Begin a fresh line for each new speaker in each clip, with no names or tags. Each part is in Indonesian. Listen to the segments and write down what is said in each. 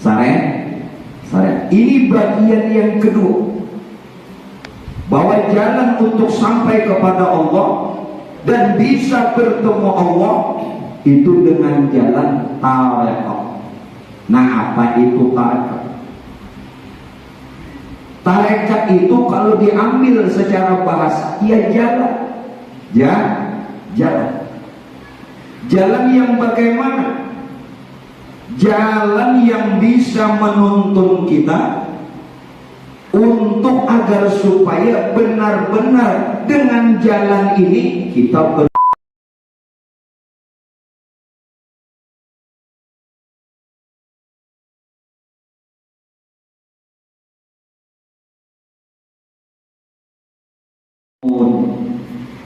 Syariat. Ini bagian yang kedua, bahwa jalan untuk sampai kepada Allah dan bisa bertemu Allah itu dengan jalan tarekat. Nah, apa itu tarekat? Tarekat itu kalau diambil secara bahasa, ya jalan. Jalan yang bagaimana? Jalan yang bisa menuntun kita untuk agar supaya benar-benar dengan jalan ini kita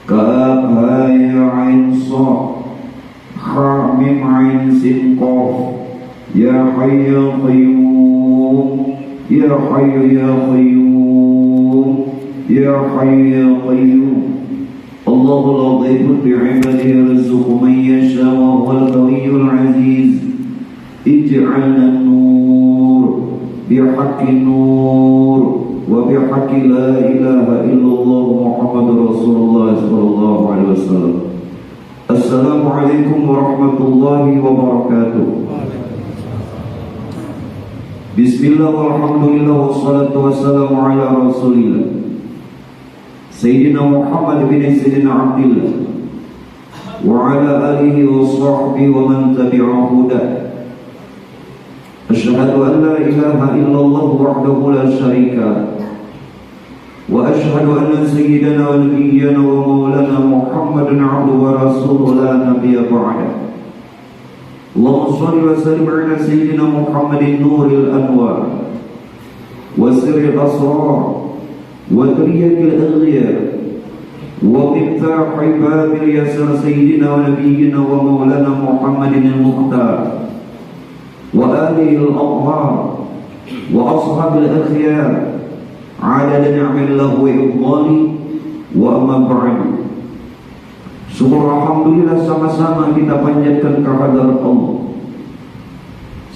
Kaf ha ya ain sad ha mim ain sin qaf ya hayy ya qayyum ya hayy ya qayyum ya hayy ya qayyum Allahu latifun bi'ibadihi yarzuqu man yasha wa huwal qawiyyul 'aziz ij'alna an-nur bihaqqin nur وبحق لا إله إلا الله محمد رسول الله صلى الله عليه وسلم السلام عليكم ورحمة الله وبركاته بسم الله والحمد لله والصلاة والسلام على رسول الله سيدنا محمد بن سيدنا عبد الله وعلى آله وصحبه ومن تبع هداه أشهد أن لا إله إلا الله وحده لا شريك له وأشهد أن سيدنا ونبينا ومولانا محمدا عبده ورسوله لا نبي بعده اللهم صل وسلم على سيدنا محمد نور الأنوار وسر الأسرار وترية الأغيار ومفتاح باب اليسر سيدنا ونبينا ومولانا محمد المختار وآله الأطهار وأصحاب الأخيار عدد نعم الله وإفضاله وأما بعد. Syukur alhamdulillah sama-sama kita panjatkan kehadirat Allah.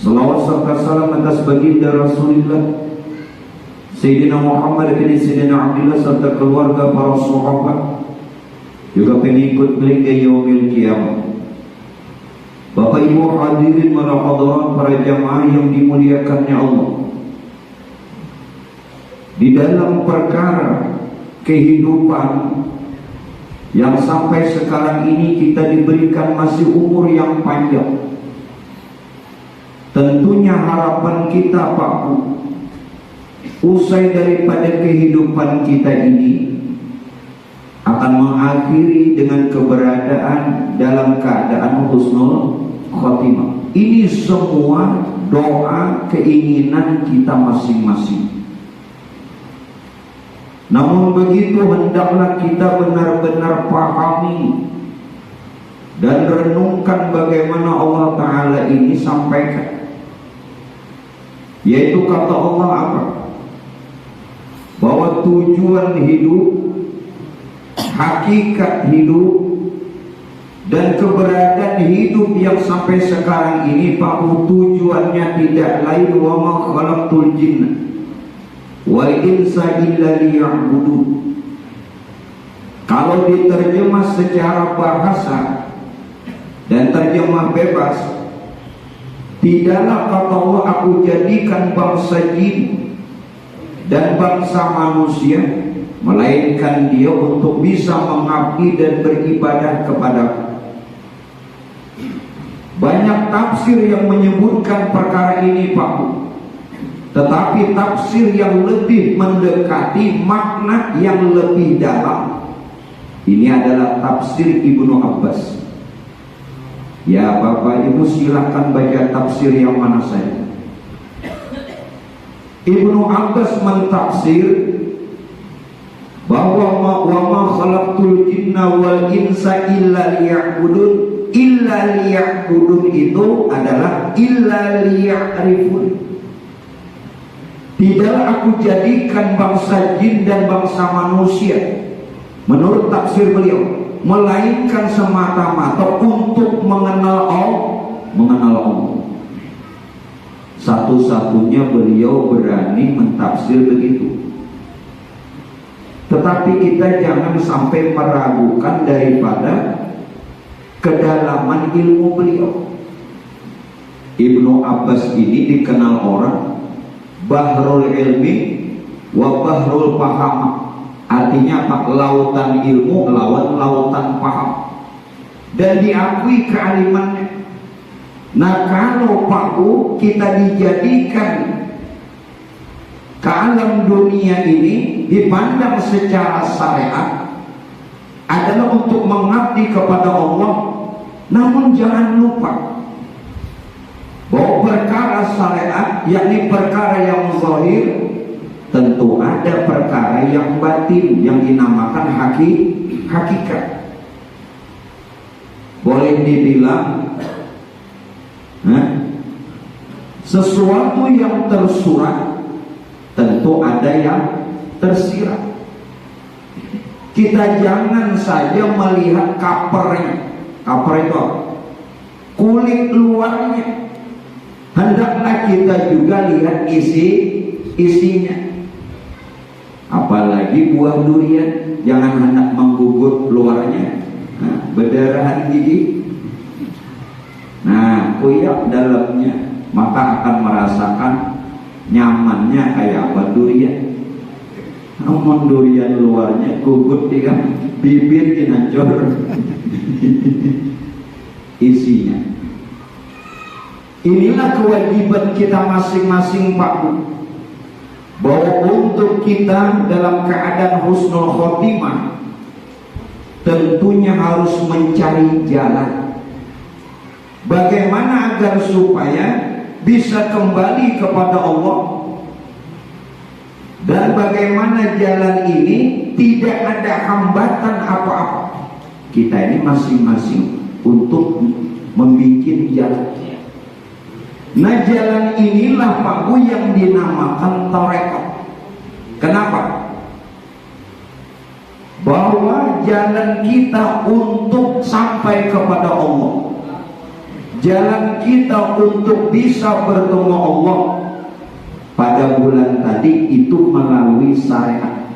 Salawat serta salam atas baginda Rasulullah Sayyidina Muhammad bin Sayyidina Abdullah serta keluarga para sahabat juga pengikut hingga yaumil qiyamah. Bapak Ibu hadirin para hadirat, para jamaah yang dimuliakannya Allah, di dalam perkara kehidupan yang sampai sekarang ini kita diberikan masih umur yang panjang, tentunya harapan kita Pak Bu, usai daripada kehidupan kita ini akan mengakhiri dengan keberadaan dalam keadaan husnul khotimah. Ini semua doa keinginan kita masing-masing. Namun begitu hendaklah kita benar-benar pahami dan renungkan bagaimana Allah Ta'ala ini sampaikan, yaitu kata Allah apa? Bahwa tujuan hidup, hakikat hidup, dan keberadaan hidup yang sampai sekarang ini Pak, tujuannya tidak lain wa ma khalaqtul jinna wal insa illa liya'budun. Kalau diterjemah secara bahasa dan terjemah bebas, tidaklah kata Allah aku jadikan bangsa jin dan bangsa manusia melainkan dia untuk bisa mengabdi dan beribadah kepadaku. Banyak tafsir yang menyebutkan perkara ini Pak Bu, tetapi tafsir yang lebih mendekati makna yang lebih dalam ini adalah tafsir Ibnu Abbas. Ya Bapak Ibu silahkan baca tafsir yang mana saja. Ibnu Abbas mentafsir bahwa wa ma khalaqtul jinna wal insa illa liya'budun. Illa liya'budun itu adalah illa liya'rifun. Tidaklah aku jadikan bangsa jin dan bangsa manusia, menurut tafsir beliau, melainkan semata-mata untuk mengenal Allah. Satu-satunya beliau berani mentafsir begitu. Tetapi kita jangan sampai meragukan daripada kedalaman ilmu beliau. Ibnu Abbas ini dikenal orang bahrul ilmi wa bahrul paham. Artinya apa? Lautan ilmu lawan lautan paham. Dan diakui kealimannya. Nah, kalau Pak kita dijadikan ke alam dunia ini dipandang secara syariat adalah untuk mengabdi kepada Allah, namun jangan lupa bahwa perkara syariat, yakni perkara yang zahir, tentu ada perkara yang batin yang dinamakan hakikat. Boleh dibilang sesuatu yang tersurat, tentu ada yang tersirat. Kita jangan saja melihat covernya. Cover itu apa? Kulit luarnya. Hendaklah kita juga lihat isinya. Apalagi buah durian, jangan hendak menggugut luarnya, berdarahan gigi. Nah, kuyap dalamnya, maka akan merasakan nyamannya kayak apa durian. Namun durian luarnya gugut dia, bibir dinancur isinya. Inilah kewajiban kita masing-masing Pak Bu, bahwa untuk kita dalam keadaan husnul khotimah tentunya harus mencari jalan bagaimana agar supaya bisa kembali kepada Allah, dan bagaimana jalan ini tidak ada hambatan apa-apa. Kita ini masing-masing untuk membuat jalan. Nah, jalan inilah Pak Bu yang dinamakan tarekat. Kenapa? Bahwa jalan kita untuk sampai kepada Allah, jalan kita untuk bisa bertemu Allah pada bulan tadi itu melalui syariat.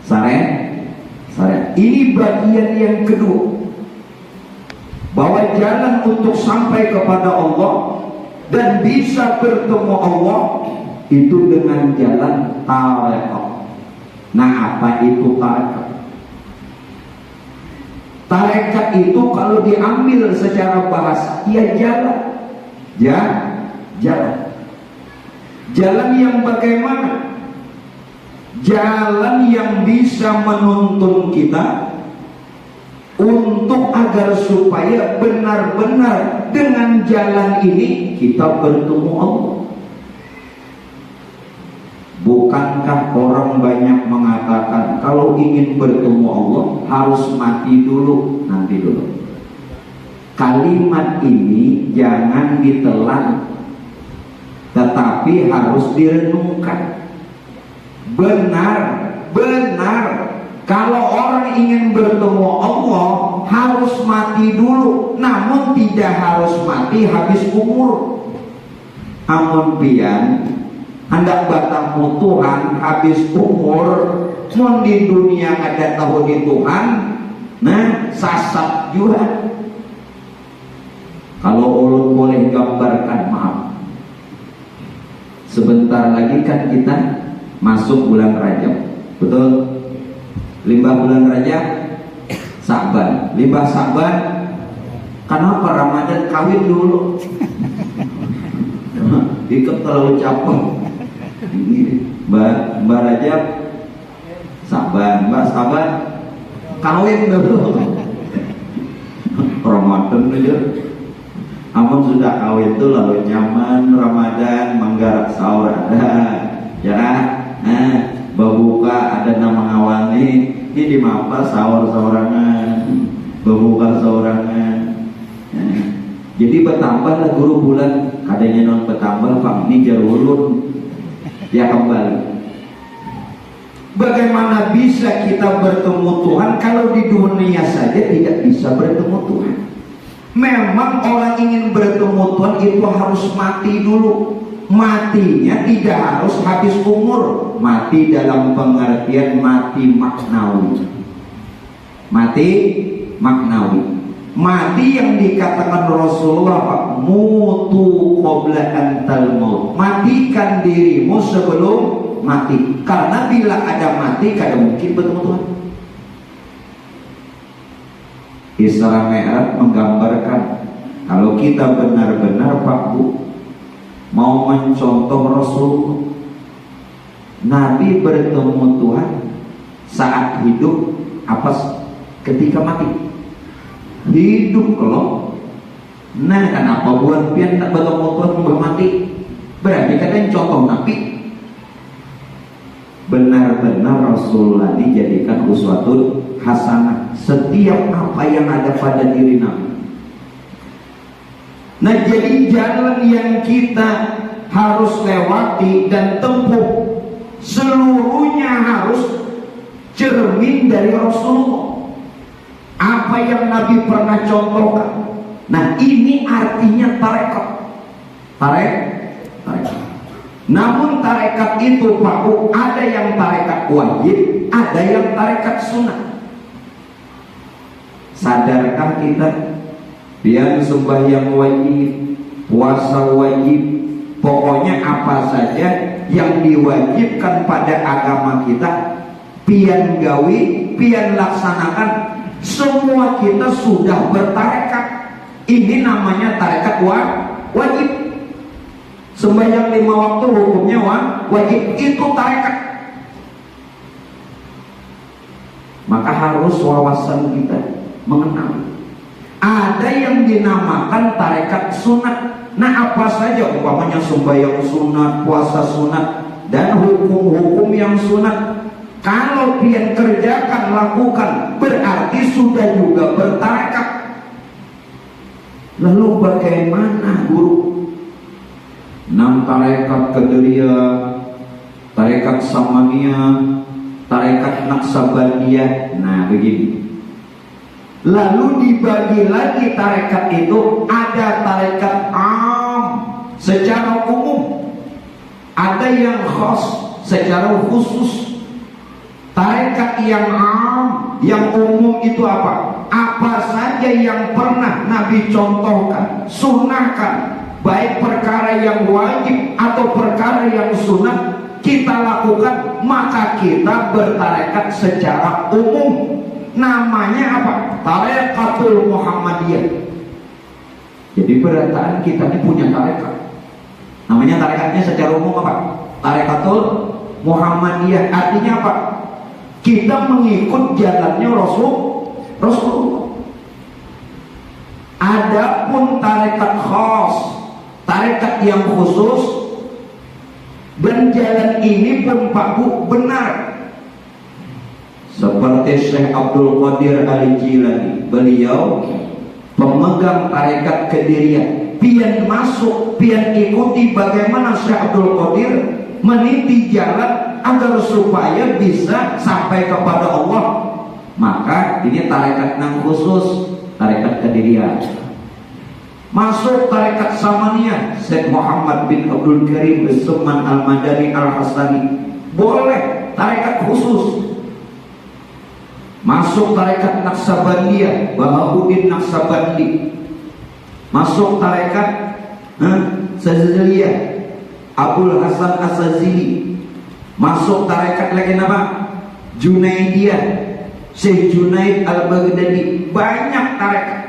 Syariat. Ini bagian yang kedua, bahwa jalan untuk sampai kepada Allah dan bisa bertemu Allah itu dengan jalan tarekat. Nah, apa itu tarekat? Tarekat itu kalau diambil secara bahasa, ya jalan. Jalan. Jalan yang bagaimana? Jalan yang bisa menuntun kita untuk agar supaya benar-benar dengan jalan ini kita bertemu Allah. Bukankah orang banyak mengatakan kalau ingin bertemu Allah harus mati dulu? Nanti dulu. Kalimat ini jangan ditelan, tetapi harus direnungkan. Benar. Kalau orang ingin bertemu Allah harus mati dulu, namun tidak harus mati habis umur. Amun pian hendak bertemu Tuhan habis umur, mun di dunia ada tahu di Tuhan, nah sasat juga. Kalau ulun boleh gambarkan, maaf, sebentar lagi kan kita masuk bulan Rajab, betul? Limbah bulan Rajab, Sa'ban. Limbah Sa'ban, kenapa Ramadan kawin dulu? Ikut terlalu capek. Mbak Rajab, Sa'ban. Mbak Sa'ban, kawin dulu. Ramadan aja. Amun sudah kawin itu lalu nyaman Ramadan, menggarap sahur ada, ya kan? Nah, berbuka ada nama ngawani. Ini di mapa sahur-sahurangan, berbuka sahurangan. Nah, jadi bertambahlah guru bulan, kadangnya non bertambah Pak, ini jarulun ya kembali. Bagaimana bisa kita bertemu Tuhan kalau di dunia saja tidak bisa bertemu Tuhan? Memang orang ingin bertemu Tuhan itu harus mati dulu. matinya tidak harus habis umur, mati dalam pengertian mati maknawi. Mati maknawi. Mati yang dikatakan Rasulullah, Pak, mutu qabla antal maut. Matikan dirimu sebelum mati. Karena bila ada mati, kada mungkin bertemu Tuhan. Isra Mi'raj menggambarkan kalau kita benar-benar, Pak Bu, mau mencontoh Rasulullah, Nabi bertemu Tuhan saat hidup apa ketika mati? Hidup kalau. Nah, kenapa buat pian tak bertemu Tuhan sebelum mati? Berarti katanya contoh Nabi. Benar-benar Rasulullah dijadikan uswatun hasanah. Setiap apa yang ada pada diri Nabi. Nah, jadi jalan yang kita harus lewati dan tempuh seluruhnya harus cermin dari Rasulullah. Apa yang Nabi pernah contohkan. Nah, ini artinya tarekat. Tarekat. Namun tarekat itu, Pak Bu, ada yang tarekat wajib, ada yang tarekat sunnah. Sadarkah kita? Biar sembahyang wajib, puasa wajib, pokoknya apa saja yang diwajibkan pada agama kita, pian gawi, pian laksanakan, semua kita sudah bertarekat. Ini namanya tarekat wajib. Sembahyang 5 waktu hukumnya wajib, itu tarekat. Maka harus wawasan kita mengenal. Ada yang dinamakan tarekat sunat. Nah, apa saja umpamanya sembahyang sunat, puasa sunat, dan hukum-hukum yang sunat. Kalau pian kerjakan, lakukan, berarti sudah juga bertarekat. Lalu bagaimana guru? 6 tarekat Qadariyah, tarekat Samaniyah, tarekat Naqsabandiyah. Nah, begini. Lalu dibagi lagi tarekat itu, ada tarekat am secara umum, ada yang khas secara khusus. Tarekat yang am, yang umum itu apa? Apa saja yang pernah Nabi contohkan, sunnahkan, baik perkara yang wajib atau perkara yang sunnah, kita lakukan, maka kita bertarekat secara umum. Namanya apa? Tarekatul Muhammadiyah. Jadi berataan kita ini punya tarekat. Namanya tarekatnya secara umum apa? Tarekatul Muhammadiyah. Artinya apa? Kita mengikut jalannya Rasulullah. Adapun tarekat khas, tarekat yang khusus, dan jalan ini pun Pak Bu benar. Seperti Syekh Abdul Qadir Al-Jilani, beliau pemegang tarekat Qadiriyah. Pian masuk, pian ikuti bagaimana Syekh Abdul Qadir meniti jalan agar supaya bisa sampai kepada Allah. Maka ini tarekat yang khusus, tarekat Qadiriyah. Masuk tarekat Samaniyah, Syekh Muhammad bin Abdul Karim bin Suman Al-Madani Al-Hasani, boleh tarekat khusus. Masuk tarekat Naqsabandiyah, Bahabuddin Naqsabandi. Masuk tarekat Saziliyah, Abdul Hasan As-Sazili. Masuk tarekat lagi nama Junaidiyah, Syekh Junaid Al-Baghdadi. Banyak tarekat.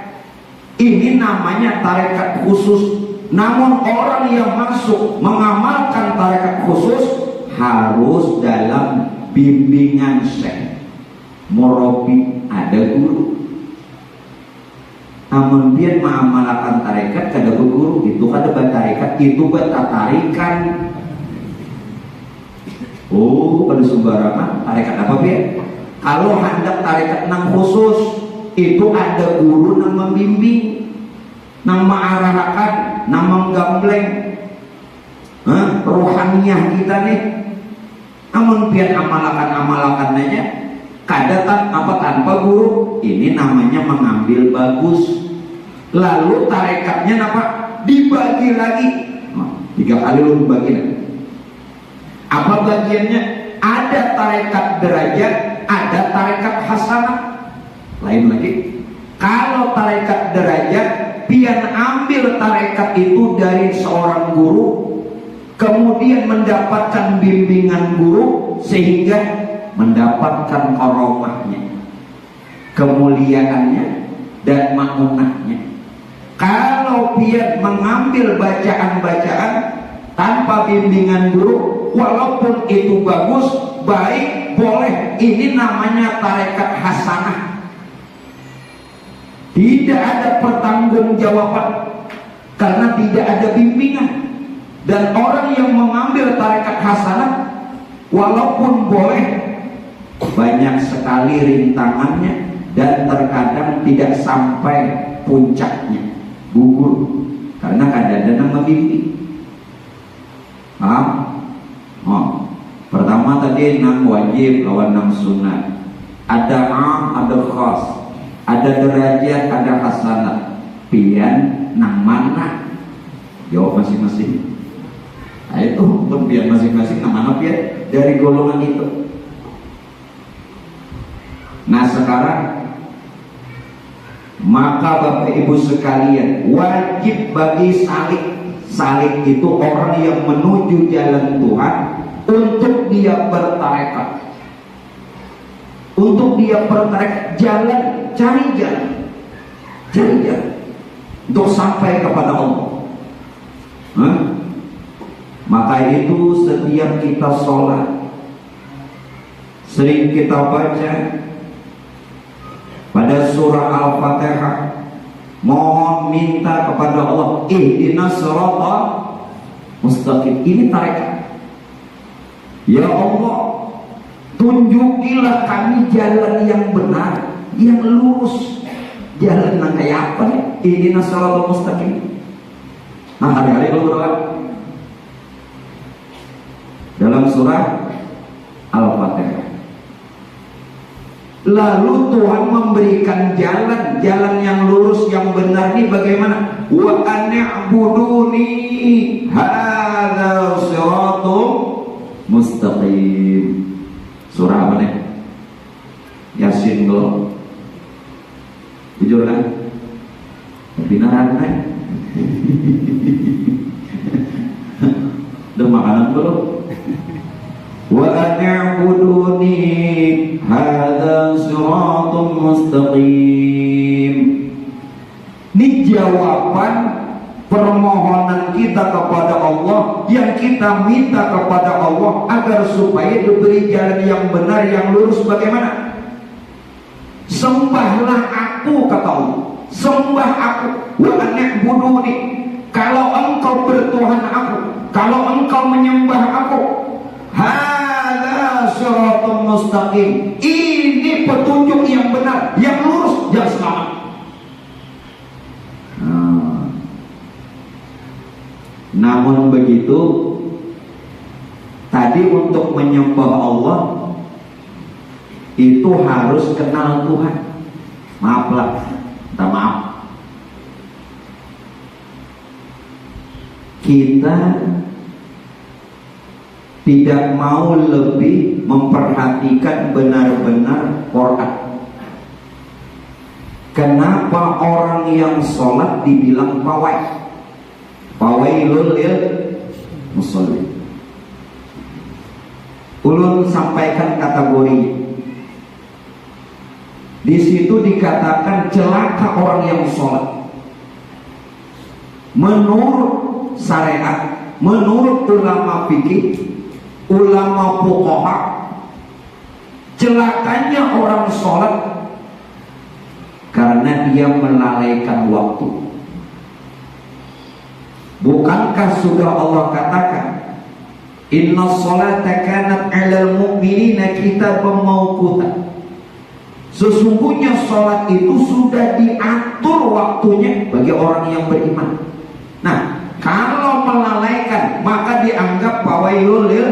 Ini namanya tarekat khusus. Namun orang yang masuk mengamalkan tarekat khusus harus dalam bimbingan syekh, murabi, ada guru. Namun dia mengamalkan tarekat kada berguru, itu kada bertarekat, itu bertatarikan. Oh, pada sembarangan tarekat apa biar? Kalau hendak tarekat nang khusus, itu ada guru nang membimbing, nang mengarahkan, nang menggambleng rohaniyah kita nih. Namun biar amalakan aja, kadang apa tanpa guru, ini namanya mengambil bagus. Lalu tarekatnya apa? Dibagi lagi. 3 kali lu bagian. Apa bagiannya? Ada tarekat derajat, ada tarekat hasanah. Lain lagi. Kalau tarekat derajat, pian ambil tarekat itu dari seorang guru, kemudian mendapatkan bimbingan guru sehingga mendapatkan karomahnya, kemuliaannya dan maunahnya. Kalau pian mengambil bacaan-bacaan tanpa bimbingan guru, walaupun itu bagus, baik, boleh, ini namanya tarekat hasanah. Tidak ada pertanggungjawaban karena tidak ada bimbingan. Dan orang yang mengambil tarekat hasanah, walaupun boleh, banyak sekali rintangannya dan terkadang tidak sampai puncaknya, gugur karena kadang-kadang membimbing. Paham? Oh, pertama tadi 6 wajib lawan 6 sunat. Ada ada khas, ada derajat, ada hasanah. Pian nang mana? Jawab masing-masing. Nah itu pian masing-masing nang mana pian dari golongan itu. Nah sekarang, maka Bapak Ibu sekalian, wajib bagi salik itu orang yang menuju jalan Tuhan, untuk dia bertarekat, jalan, cari jalan untuk sampai kepada Allah. Maka itu setiap kita sholat, sering kita baca pada surah Al-Fatihah, mohon minta kepada Allah, ihdinas siratal mustaqim. Ini tarekat. Ya Allah, tunjukilah kami jalan yang benar, yang lurus. Jalan yang kayak apa nih? Ihdinas siratal mustaqim. Nah, hari-hari lu berdoa dalam surah Al-Fatihah. Lalu Tuhan memberikan jalan yang lurus, yang benar ini bagaimana? Wa an'buduni hadza siratum mustaqim. Surah apa nih? Yasin lo. Jujur kan? Benaran kan? Udah makanan belum? Wa an'buduni hadza siratum mustaqim. Ini jawaban permohonan kita kepada Allah, yang kita minta kepada Allah agar supaya diberi jalan yang benar, yang lurus. Bagaimana? Sembahlah aku, kata Allah. Sembah aku. Wa an'buduni. Kalau engkau bertuhan aku, kalau engkau menyembah aku, hadza siratum mustaqim. Ini petunjuk yang benar, yang lurus, yang selamat. Namun begitu, tadi untuk menyembah Allah itu harus kenal Tuhan. Maaflah, minta maaf. Kita tidak mau lebih memperhatikan benar-benar Quran. Kenapa orang yang sholat dibilang pawai? Fawailul lil musallin. Ulun sampaikan kategori. Di situ dikatakan celaka orang yang sholat. Menurut syariat, menurut ulama fikih, ulama fuqaha, celakanya orang sholat karena dia melalaikan waktu. Bukankah sudah Allah katakan, inna sholata kanat 'alal mu'minina kitaban mawquta. Sesungguhnya sholat itu sudah diatur waktunya bagi orang yang beriman. Nah, kalau melalaikan maka dianggap fawailul lil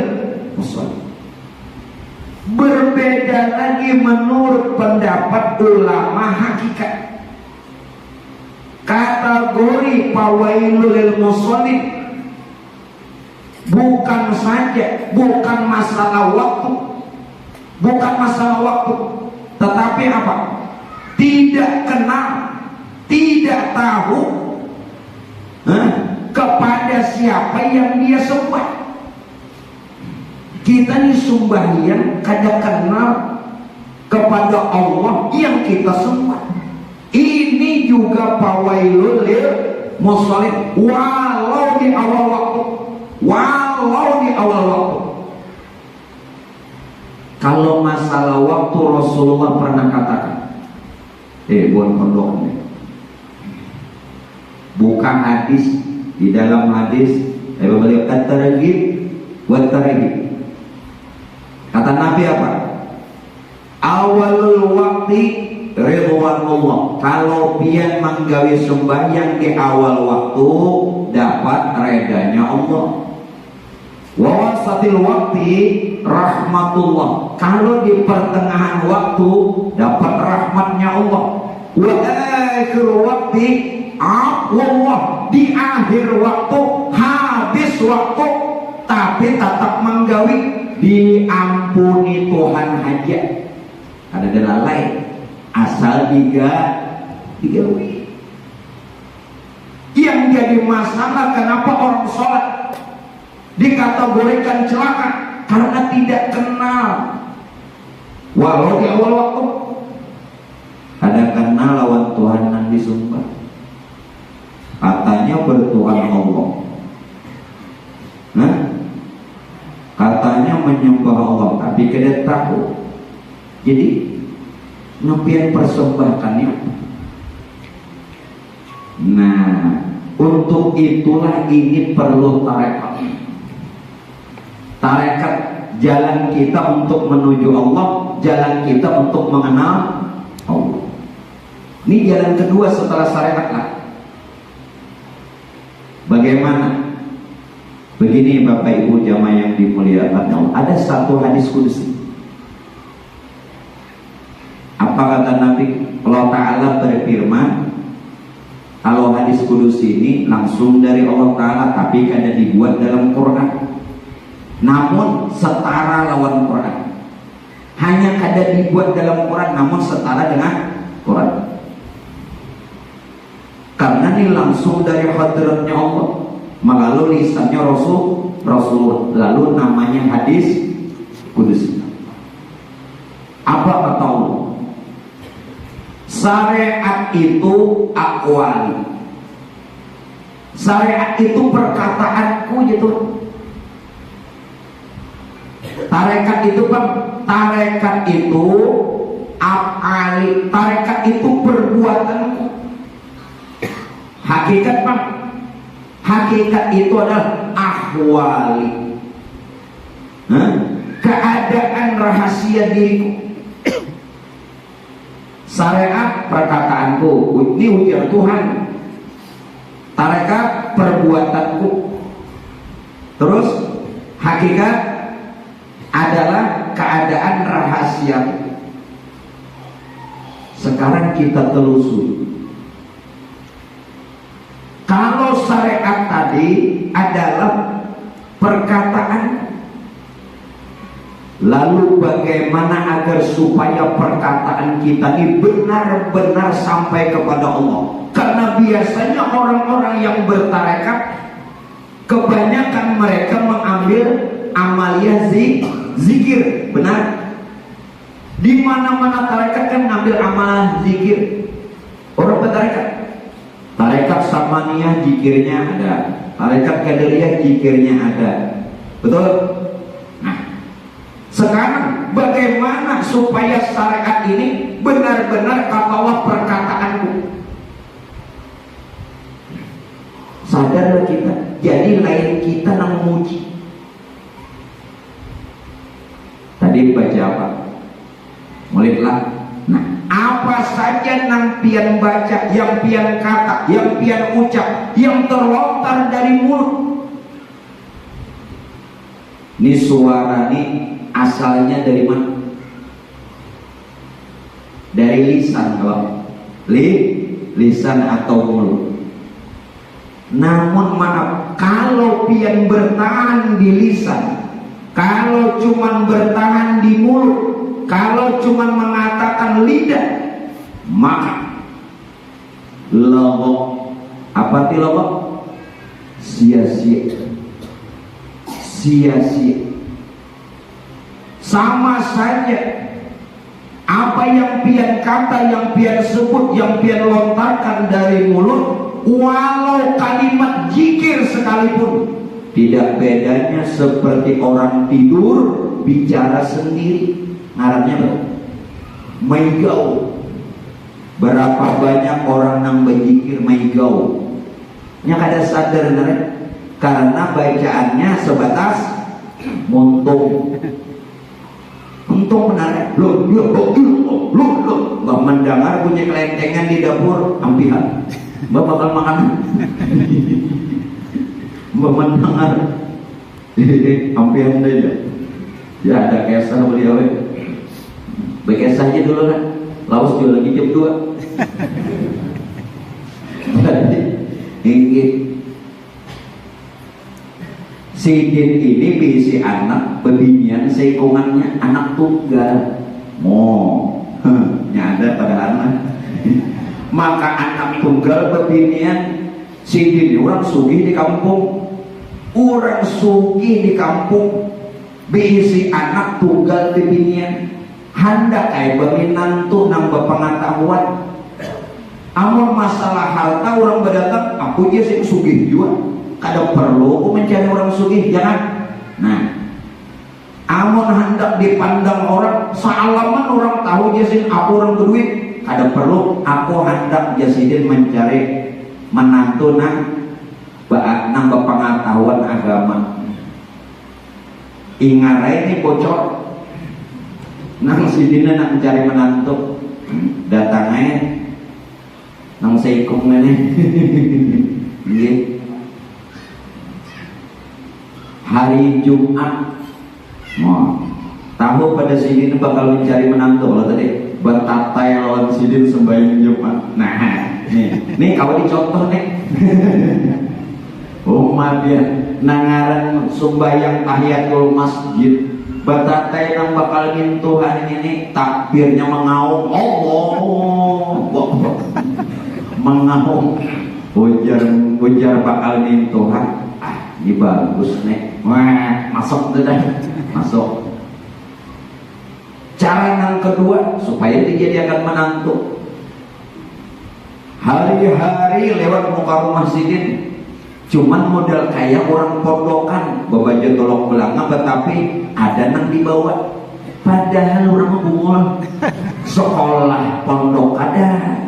musallin. Berbeda lagi menurut pendapat ulama hakikat. Kategori fawailul lil musallin Bukan saja, bukan masalah waktu, bukan masalah waktu, tetapi apa? Tidak kenal, tidak tahu kepada siapa yang dia sembah. Kita ini sembahyang kada kenal kepada Allah yang kita sembah. Ini juga fawailul lil musallin, walau di awal waktu, walau di awal waktu. Kalau masalah waktu Rasulullah pernah katakan, buat pondok nih, buka hadis, di dalam hadis beliau at-targhib wa tarhib. Kata Nabi apa? Awalul waktu ridwanullah. Kalau pian menggawe sembahyang di awal waktu, dapat redanya Allah. Wa wasatil waktu rahmatullah. Kalau di pertengahan waktu, dapat rahmatnya Allah. Wa akhir waktu Allah. Di akhir waktu, habis waktu, tapi tetap menggawe, diampuni Tuhan aja. Ada dalam lain asal digawe. Yang jadi masalah kenapa orang sholat dikategorikan celaka? Karena tidak kenal. Walau di awal waktu ada kenal lawan Tuhan yang disumpah, katanya bertuhan Allah, katanya menyembah Allah, tapi kada tahu. Jadi ngepian persembahkannya. Nah, untuk itulah ini perlu tarekat. Tarekat jalan kita untuk menuju Allah, jalan kita untuk mengenal Allah. Ini jalan kedua setelah syariat lah. Bagaimana? Begini Bapak Ibu jamaah yang dimuliakan Allah, ada satu hadis qudsi. Apa kata Nabi? Allah Ta'ala berfirman, kalau hadis qudsi ini langsung dari Allah Ta'ala, tapi kada dibuat dalam Quran, namun setara lawan Quran. Hanya kada dibuat dalam Quran, namun setara dengan Quran. Karena ini langsung dari hadratnya Allah melalui lisannya Rasul, lalu namanya hadis qudsi. Apa kata Allah? Syariat itu aqwali. Syariat itu perkataanku gitu. Tarekat itu Bang, tarekat itu af'ali, tarekat itu perbuatanku. Hakikat Bang, hakikat itu adalah ahwali, keadaan rahasia diriku. Syariat perkataanku, ini ujian Tuhan. Tarekat perbuatanku. Terus hakikat adalah keadaan rahasia. Sekarang kita telusuri. Kalau syariat tadi adalah perkataan, lalu bagaimana agar supaya perkataan kita ini benar-benar sampai kepada Allah? Karena biasanya orang-orang yang bertarekat, kebanyakan mereka mengambil amalia zikir, benar? Di mana-mana tarekat kan ngambil amal zikir. Orang bertarekat, tarekat samaniyah zikirnya ada, tarekat qadariyah zikirnya ada, betul? Sekarang bagaimana supaya syariat ini benar-benar kata Allah perkataanku? Sadarlah kita, jadi lain kita yang memuji. Tadi baca apa? Mulailah. Nah, apa saja yang pian baca, yang pian kata, yang pian ucap, yang terlontar dari mulut. Ini suara ini asalnya dari mana? Dari lisan, kalau lisan atau mulut. Namun maaf, kalau pian bertahan di lisan, kalau cuman bertahan di mulut, kalau cuman mengatakan lidah, maka logok. Apa ti logok? Sia-sia. Sia-sia. Sama saja apa yang pian kata, yang pian sebut, yang pian lontarkan dari mulut, walau kalimat zikir sekalipun, tidak bedanya seperti orang tidur bicara sendiri. Ngarannya apa? Maigau. Berapa banyak orang yang berzikir maigau, nya kada sadar nih, karena bacaannya sebatas muntung. Untung benar, lo mendengar bunyi kelentengan di dapur, ampihan, mbak bakal makan. Mbak mendengar, ampihan aja. Ya ada kesah beliau, bekesah aja dulu kan, laos juga lagi jam 2. Ini Sidin ini bisi anak bebinian seikungannya anak tunggal. Ada pada anak. Maka anak tunggal bebinian Sidin orang sugih di kampung. Orang sugih di kampung bisi anak tunggal bebinian. Hendak kayak beminantu nang berpengetahuan. Amun masalah harta orang berdatang, aku dia sih sugih juga. Kada perlu mencari orang sugih, jangan. Nah, amun hendak dipandang orang, salaman orang tahu jasin aku orang berduit, kada perlu aku hendak jasidin mencari menantu nang berpengetahuan agama. Ingarai ini bocor, nang sidina nak mencari menantu, datangnya nang seikung ini. Hari Jumat, tahu pada sini bakal mencari menantu. Kalau tadi bertatai lawan sidin sembahyang Jumat. Nah, nih kau dicontoh nih. Umat dia nangaran sembahyang tahiyatul masjid, bertatai nang bakal Tuhan ini takbirnya mengaum, Allah, mengaum, ujar bakal Tuhan. Ini bagus nih, wah masuk tuh dah, masuk. Cara yang kedua supaya dijadikan menantu, hari-hari lewat muka rumah sidin, cuman modal kayak orang pondokan, bawa tolong belanga, tetapi ada nang dibawa. Padahal orang bungul, sekolah pondok ada,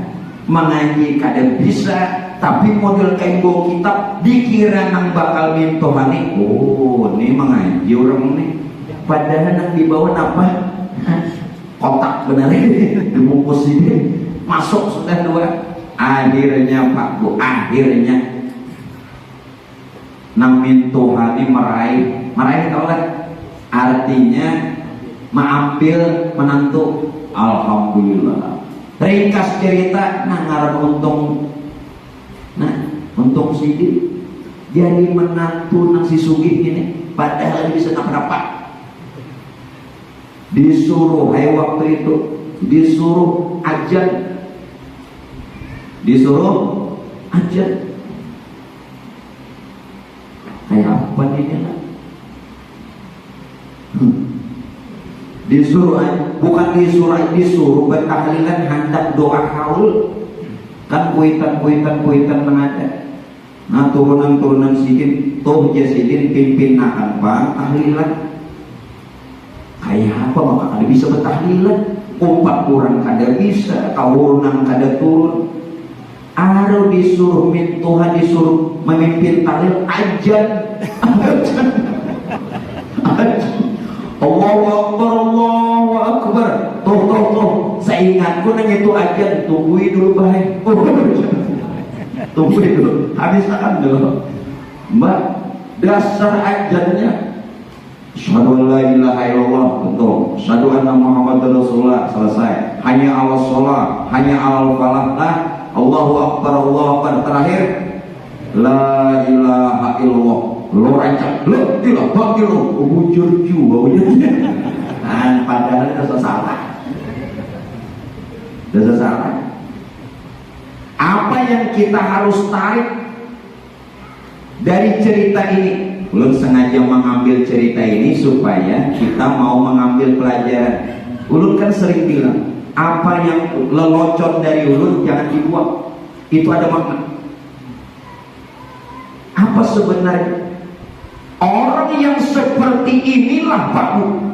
mengaji kada bisa. Tapi model kain bawa kitab dikira nang bakal mintohani. Oh, ini mengaji orang nih. Padahal nang dibawa apa? Kotak benar ini dibungkus ini. Masuk sudah 2. Akhirnya Pak Bu, akhirnya nang mintohani meraih tahu kan? Artinya mengambil menantu. Alhamdulillah. Ringkas cerita nang ngaran untung sidin jadi menantu nang si sugih ini, padahal bisa apa-apa. Disuruh waktu itu disuruh ajan kayak apa ini lah. Bukan disuruh bertahlilan hendak doa haul. Kan kuitan mengada. Nah turunan sidin toh jasidin pimpin akan bang tahlilan. Kayak apa maka kada bisa bertahlilan. 4 orang kada bisa, kawurunan kada turun. Aro disuruh Tuhan disuruh memimpin tahlil ajan. Allahu Akbar, Allahu Akbar. Tuh, seingatku nang itu ajan, tungguin dulu baik. Tungguin dulu, habiskan dulu. Mbak, dasar ajannya Asyhadu an la ilaha illallah, betul. Asyhadu anna Muhammadar Rasulullah, selesai. Hanya Allah sholat, hanya Allah falah. Allahu Akbar, Allahu Akbar. Terakhir la ilaha illallah, lo rancang la ilaha illallah, bujur juga bujurnya. Nah, padahal itu salah. Itu salah. Apa yang kita harus tarik dari cerita ini? Ulun sengaja mengambil cerita ini supaya kita mau mengambil pelajaran. Ulun kan sering bilang, apa yang lelocon dari ulun jangan dibuang. Itu ada makna. Apa sebenarnya? Orang yang seperti inilah Pak Bu,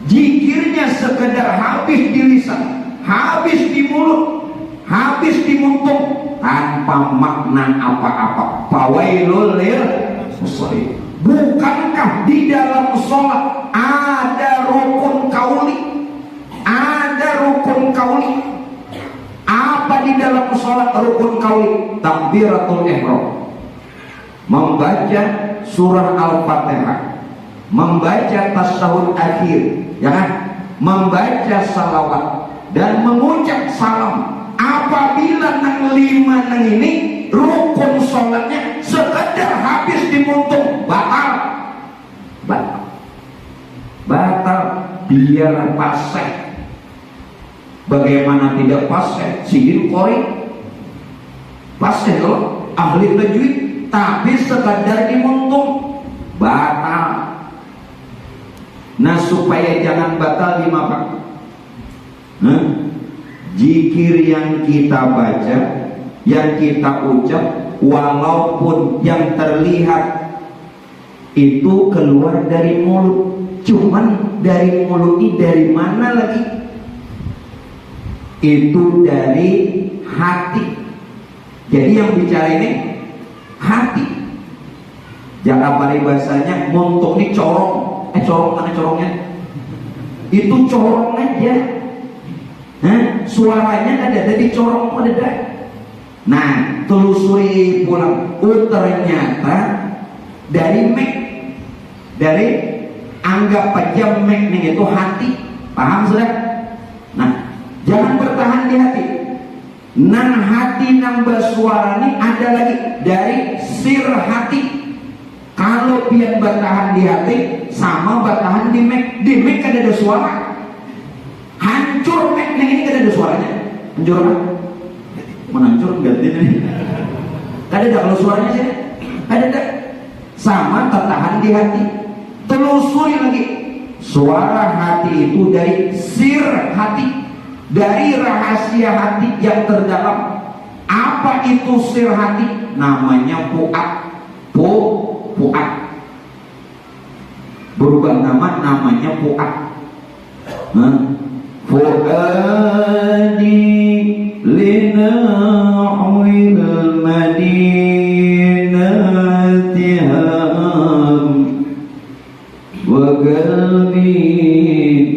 zikirnya sekedar habis di lisan, habis di mulut, habis di muntung, tanpa makna apa-apa. Fawailul lil musallin. Bukankah di dalam sholat ada rukun kauli? Ada rukun kauli. Apa di dalam sholat rukun kauli? Takbiratul ihram, membaca surah Al-Fatihah, membaca tasyahud akhir, ya kan? Membaca salawat dan mengucap salam. Apabila nang lima nang ini rukun sholatnya sekedar habis dimuntung, batal, biar paseh. Bagaimana tidak paseh? Sidin Qori paseh loh, ahli tajwid, tapi sekadar dimuntung, batal. Nah, supaya jangan batal di Pak, zikir yang kita baca, yang kita ucap, walaupun yang terlihat itu keluar dari mulut, cuman dari mulut ini dari mana lagi? Itu dari hati. Jadi yang bicara ini hati. Jangan bahasanya montok ini corong. Corong mana corongnya? Itu corong aja. Suaranya ada di corong ada. Nah, telusuri pulang. Ternyata dari mic, dari anggap aja mic nih itu hati. Paham sudah? Nah, jangan bertahan di hati. Nang hati nang bersuara ini ada lagi dari sir hati. Kalau biar bertahan di hati sama bertahan di mic. Di mic kan ada suara. Hancur mic ini kan ada suaranya. Hancur apa? Menancur ganti nih. Ada kalau suaranya sih? Ada. Sama tertahan di hati. Telusuri lagi. Suara hati itu dari sir hati, dari rahasia hati yang terdalam. Apa itu sir hati? Namanya fuad. Fuad. Berubah nama, namanya fuad. Fuadi lina'wil madinati ham wa qalbi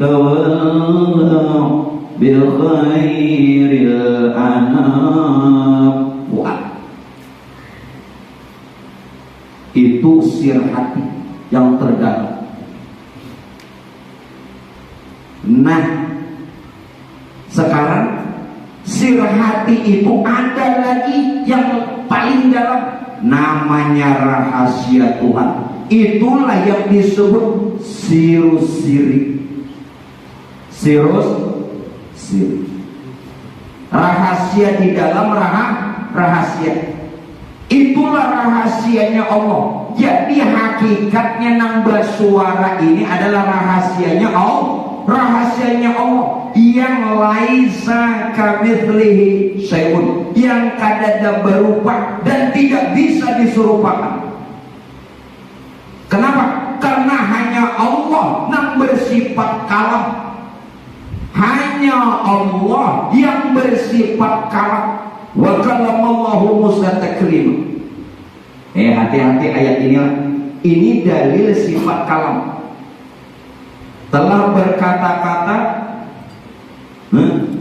tawalla bi khairil anam. Fuad itu sir hati yang terdalam. Nah, sekarang sir hati itu ada lagi yang paling dalam, namanya rahasia Tuhan. Itulah yang disebut sirus siri. Sirus siri, rahasia di dalam rahasia. Itulah rahasianya Allah. Jadi hakikatnya nang bersuara ini adalah rahasianya Allah. Rahasianya Allah yang laisa kamitslihi syai'un, yang kadada berupa dan tidak bisa diserupakan. Kenapa? Karena hanya Allah yang bersifat kalam. Hanya Allah yang bersifat kalam. Wa kalamallahu Musa taklima. Hati-hati ayat inilah. Ini dalil sifat kalam. Telah berkata-kata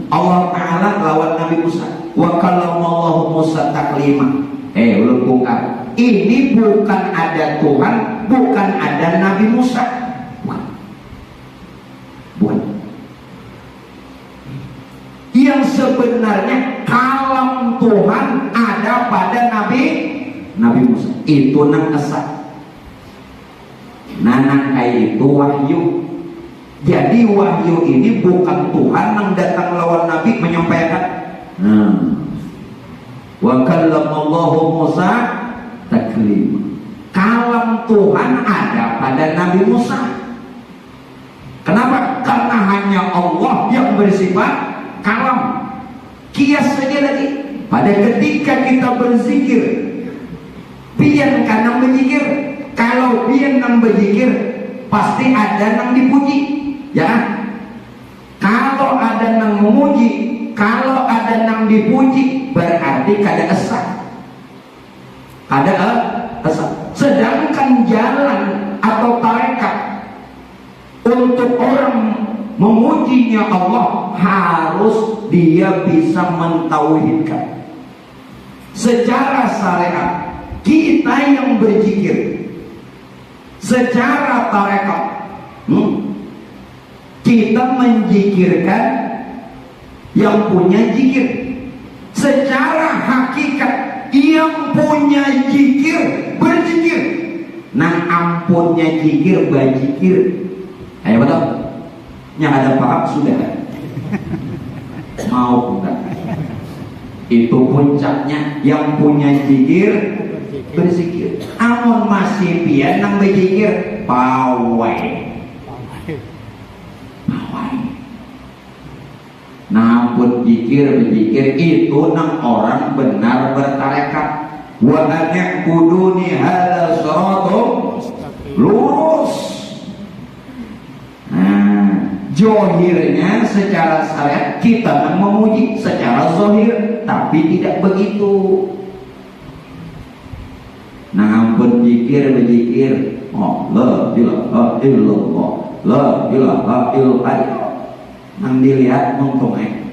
Allah Ta'ala lawan Nabi Musa. Wa kalamallahu Musa taklima. Belum bongkar. Ini bukan ada Tuhan, bukan ada Nabi Musa. Bukan. Yang sebenarnya kalam Tuhan ada pada Nabi
Nabi Musa itu nang esak nanang kayak itu wahyu. Jadi wahyu ini bukan Tuhan yang datang lawan Nabi menyampaikan. Wa kallamallahu Musa taklima. Kalam Tuhan ada pada Nabi Musa. Kenapa? Karena hanya Allah yang bersifat kalam. Kias saja lagi. Pada ketika kita berzikir, pian kanang berzikir. Kalau pian nang berzikir, pasti ada nang dipuji, ya. Kalau ada nang memuji, kalau ada nang dipuji, berarti kada esak. Kada esak. Sedangkan jalan atau tarekat untuk orang memujinya Allah harus dia bisa mentauhidkan. Secara syariat kita yang berzikir, secara tarekat kita menjikirkan yang punya zikir. Secara hakikat yang punya zikir berzikir. Nah ampunnya zikir berzikir. Ayo betul? Yang ada paham sudah mau enggak? Itu puncaknya yang punya zikir berzikir. Amun masih pian nang berzikir pawai. Namun zikir berzikir itu nang orang benar bertarekat. Wa an'buduni hadza siratum lurus. Johirnya secara syariat kita kan memuji secara zahir, tapi tidak begitu. Nah, berzikir la ilaha illallah, la ilaha illallah. Nang dilihat mengtongeng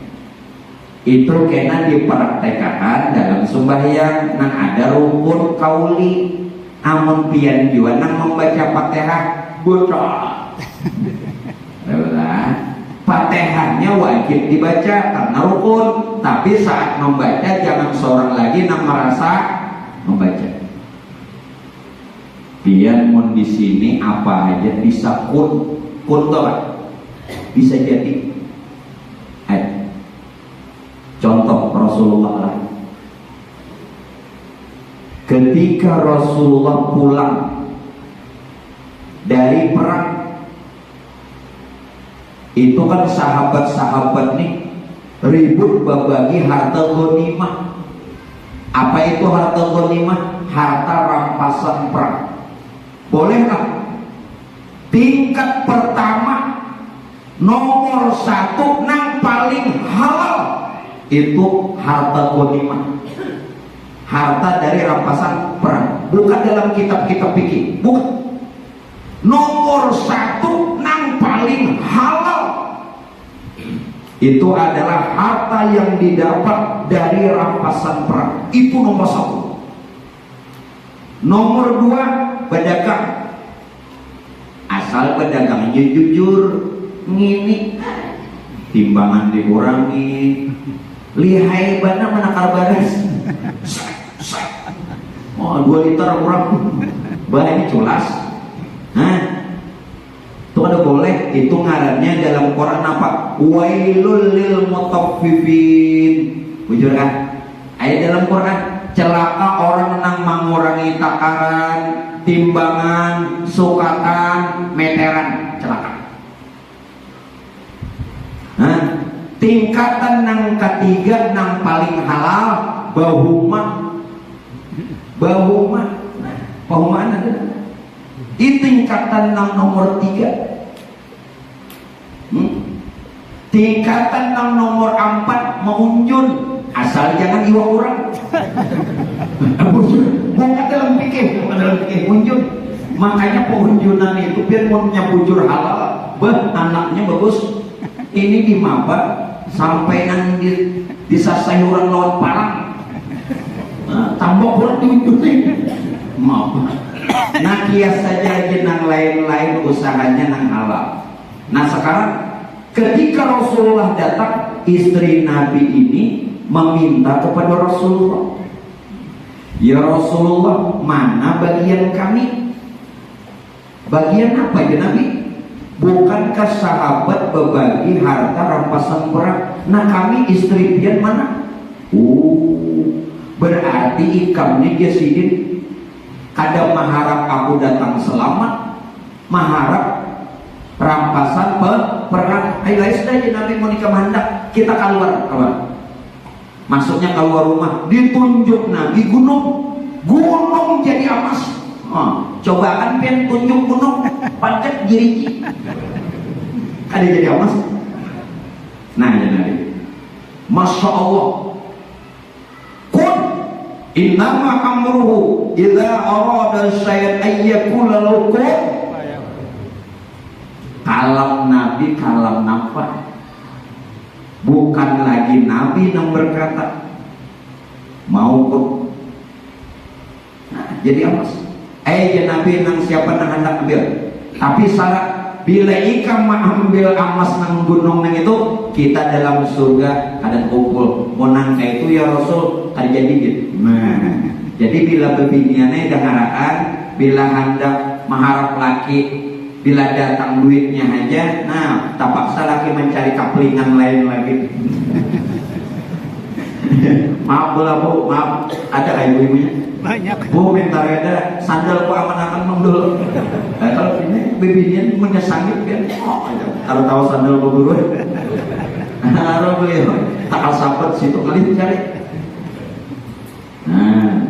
itu kena dipraktekkan dalam sembahyang. Nang ada rukun kauli, amun pian jua nang membaca Fatihah bocah. Fatihahnya wajib dibaca karena rukun, tapi saat membaca jangan seorang lagi nang merasa membaca. Pian mun di sini apa aja bisa kun bisa jadi. Contoh Rasulullah lah. Ketika Rasulullah pulang dari perang, itu kan sahabat-sahabat nih ribut berbagi harta ghanimah. Apa itu harta ghanimah? Harta rampasan perang. Boleh nggak? Tingkat pertama nomor 1 nang paling halal itu harta ghanimah. Harta dari rampasan perang. Bukan dalam kitab-kitab fikih. Bukan. Nomor 1 nang paling halal itu adalah harta yang didapat dari rampasan perang. Itu nomor 1. Nomor 2 pedagang. Asal pedagangnya jujur, ngini, timbangan dikurangi, lihai bana menakar baras. Oh 2 liter kurang, bahannya culas. Itu ada boleh. Itu ngarannya dalam Quran apa? Wailul lil mutaffifin. Bujur kan? Ayat dalam Quran, celaka orang nang mengurangi takaran, timbangan, sukatan, meteran, celaka. Tingkatan nang ketiga nang paling halal bahuma. Bahumaan ada. Di tingkatan nang nomor 3. Tingkatan nang nomor 4 mengunjun. Asal jangan iwa orang. Bukan dalam pikir unjun. Makanya pengunjunan itu biar punya bujur halal. Anaknya bagus. Ini di maba sampai nang disasai orang lawan parang. Tambah orang diunjunin. Maba. Nah kias saja jenang lain-lain usahanya nang halal. Nah sekarang ketika Rasulullah datang, istri Nabi ini meminta kepada Rasulullah, Ya Rasulullah, mana bagian kami? Bagian apa ya Nabi? Bukankah sahabat berbagi harta rampasan perang? Nah kami istri pian mana? Berarti ikamnya dia sidin kadang mengharap aku datang selamat, mengharap rampasan perang. Ayo guys, aja Nabi mau nikah hendak kita keluar, kawan. Maksudnya keluar rumah, ditunjuk Nabi gunung jadi emas. Coba kan pengen tunjuk gunung, pancet jeriki, ada jadi emas. Nah ya Nabi, Masya Allah. Kun innama amruhu idza arada syai'an ayyakula lahu kun. Kalam Nabi kalam nafas. Bukan lagi Nabi yang berkata mau pun. Nah, jadi emas. Ya Nabi nang siapa nang hendak ambil. Tapi syarat bila ikam ambil emas nang gunung nang itu, kita dalam surga ada kumpul. Mau nangka itu ya Rasul terjadi gitu. Nah, jadi bila bebiniannya dengarkan, bila hendak mengharap laki, bila datang duitnya aja, nah terpaksa lagi mencari kaplingan lain lagi. Maaf Bu, maaf, ada ibu-ibunya? Banyak. Bu minta reda sandal ku aman-aman dulu. Kalau ini bibirnya menyesangit kan, kalau tahu sandal ku dulu. Harus beli, takal sahabat situ kali cari. Nah,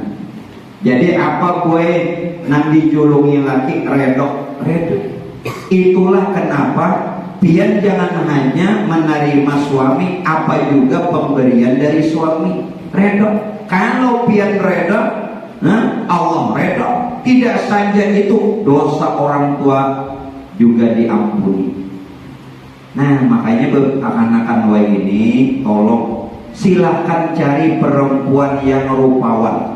jadi apa gue nang dijulungi laki redok. Itulah kenapa pian jangan hanya menerima suami, apa juga pemberian dari suami. Redok. Kalau pian redok, Allah redok. Tidak saja itu, dosa orang tua juga diampuni. Nah makanya akan-akan wa ini, tolong silahkan cari perempuan yang rupawan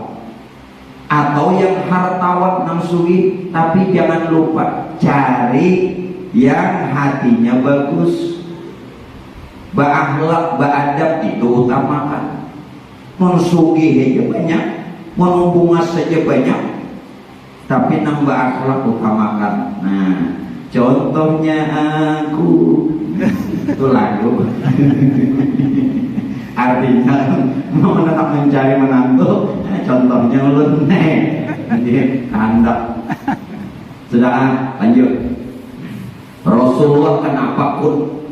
atau yang hartawan nafsuhi, tapi jangan lupa cari yang hatinya bagus, berakhlak, beradab, itu utamakan. Mensugi aja banyak, menubungas saja banyak, tapi nang berakhlak utamakan. Nah contohnya aku itu lagu. Artinya mau tetap mencari menantu, contohnya ulun jadi kandak. Sudah lanjut. Rasulullah kenapa pun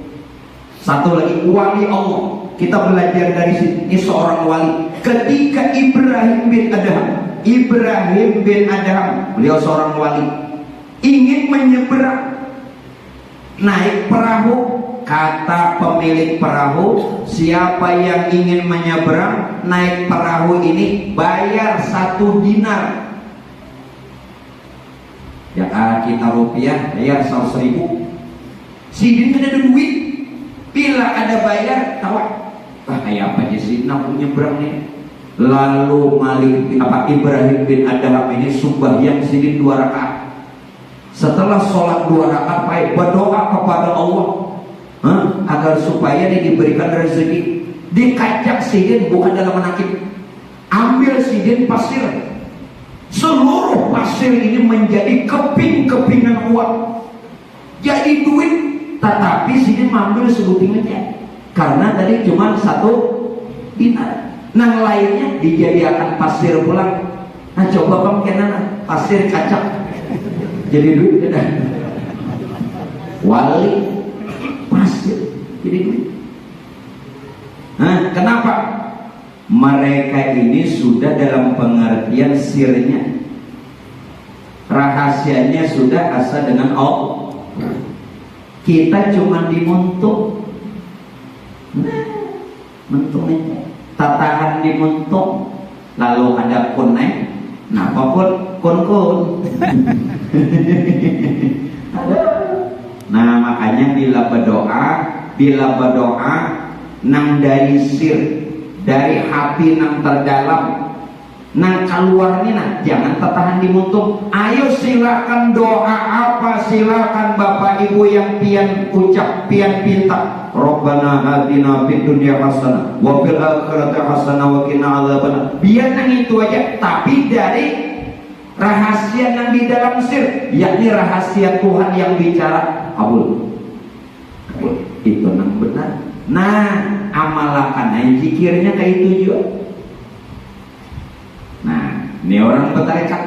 satu lagi wali Allah, kita belajar dari sini. Ini seorang wali. Ketika Ibrahim bin Adham, beliau seorang wali, ingin menyeberang naik perahu. Kata pemilik perahu, siapa yang ingin menyeberang naik perahu ini bayar 1 dinar. Ya kita rupiah bayar 100.000. Sidin kan ada duit, bila ada bayar tawa. Kayak apa aja sih nak nyeberang nih. Lalu Ibrahim bin Adham ini sembahyang sidin 2 rakaat. Setelah sholat 2 rakaat baik berdoa kepada Allah agar supaya dia diberikan rezeki. Dikajak sidin bukan dalam menakib, ambil sidin pasir, seluruh pasir ini menjadi keping-kepingan uang, jadi duit. Tetapi sidin mengambil sebuting aja karena tadi cuma 1 dinar. Nang lainnya dijadikan pasir pulang. Nah coba kamu kenana pasir kacak jadi duit tidak. Wali pasir jadi duit. Nah kenapa? Mereka ini sudah dalam pengertian sirnya, rahasianya sudah asa dengan Allah. Kita cuma dimuntung, mentungnya tatahan dimuntung, lalu ada kunai. Nah pokok kun. Nah makanya bila berdoa nang dari sir, dari hati nang terdalam, nang keluarnya nah jangan tertahan dimuntung. Ayo silakan doa apa silakan bapak ibu yang pian ucap, pian pinta, Rabbana atina fid dunya hasanah wa fil akhirati hasanah wa qina adzabannar. Biar nang itu aja, tapi dari rahasia yang di dalam sir, yakni rahasia Tuhan yang bicara, kabul. Itu nang benar. Nah, amalakan zikirnya kayak itu juga. Nah, ini orang bertarekat.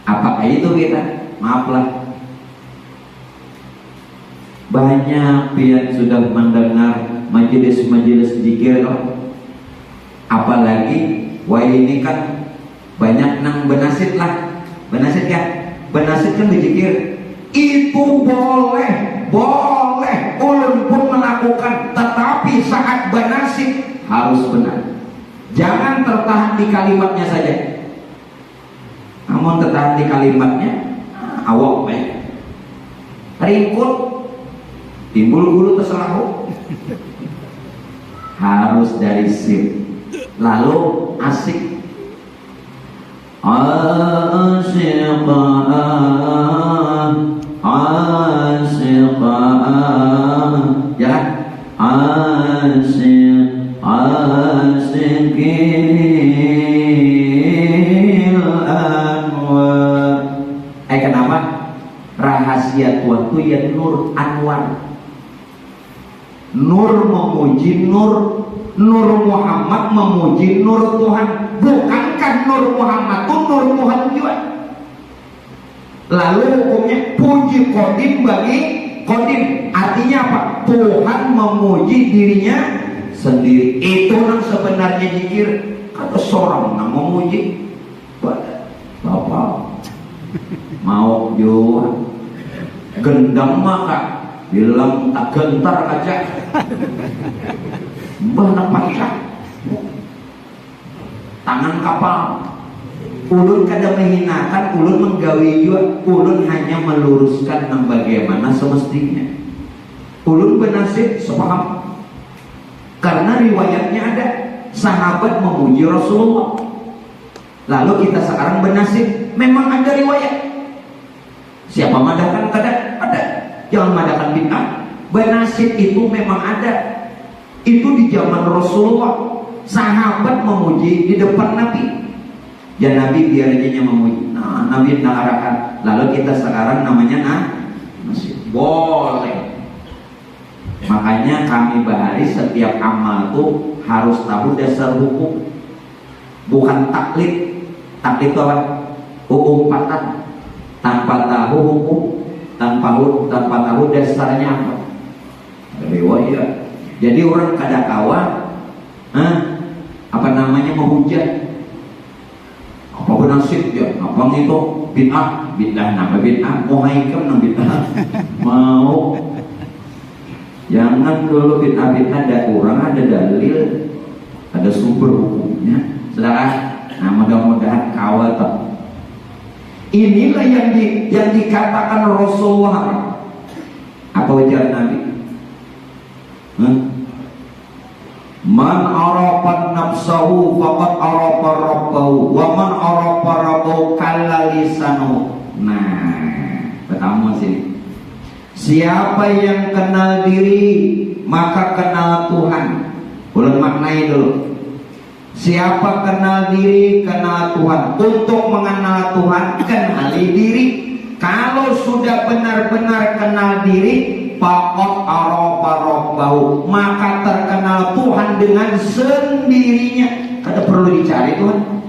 Apakah itu kita? Maaflah, banyak yang sudah mendengar majelis-majelis zikir, apalagi wah ini kan banyak nang benasit lah, benasit ya, benasit kan berzikir itu boleh, ulun pun melakukan, tetapi saat benasit harus benar, jangan tertahan di kalimatnya saja. Namun tertahan di kalimatnya, awak baik, ringkut, timbul bulu terselahu, harus dari sir, lalu asik, jalan, kenapa? Rahasia Tuhan itu ya nur anwar. Nur memuji nur, Nur Muhammad memuji nur Tuhan. Bukankah Nur Muhammad itu Nur Tuhan juga? Lalu hukumnya puji kodim bagi kodim. Artinya apa? Tuhan memuji dirinya sendiri. Itu yang sebenarnya zikir. Kata seorang yang memuji Bapak mau juga gendam maka bilang tak gentar aja banyak macam tangan kapal. Ulun kada menghinakan, ulun menggawi juga, ulun hanya meluruskan yang bagaimana semestinya. Ulun bernasib sepaham, karena riwayatnya ada sahabat memuji Rasulullah. Lalu kita sekarang bernasib, memang ada riwayat. Siapa madakan? Ada. Jangan madakan bid'ah. Bernasib itu memang ada. Itu di zaman Rasulullah. Sahabat memuji di depan Nabi. Ya Nabi biar aja memuji. Nah, Nabi mengarahkan. Lalu kita sekarang namanya nasib. Boleh. Makanya kami bahari setiap amal itu harus tahu dasar hukum. Bukan taklid. Taklid itu apa? Umpatan. Tanpa tahu hukum, tanpa tahu dasarnya apa. Riwayat. Jadi orang kada kawa, apa namanya menghujat. Apa bernasib ya? Apa itu bid'ah? Nama bid'ah. Mau haikam nama bid'ah. Mau. Jangan dulu bid'ah ada orang, ada dalil, ada sumber hukumnya. Saudara, nah mudah-mudahan kawal tak. Inilah yang dikatakan Rasulullah. Apa ujar Nabi? Man arafa nafsahu faqad arafa rabbahu wa man arafa rabbahu kalla lisanu. Nah, pertama sini. Siapa yang kenal diri maka kenal Tuhan. Boleh maknai dulu. Siapa kenal diri, kenal Tuhan. Untuk mengenal Tuhan, kenali diri. Kalau sudah benar-benar kenal diri, faqad arafa rabbahu, maka terkenal Tuhan dengan sendirinya. Kada perlu dicari Tuhan.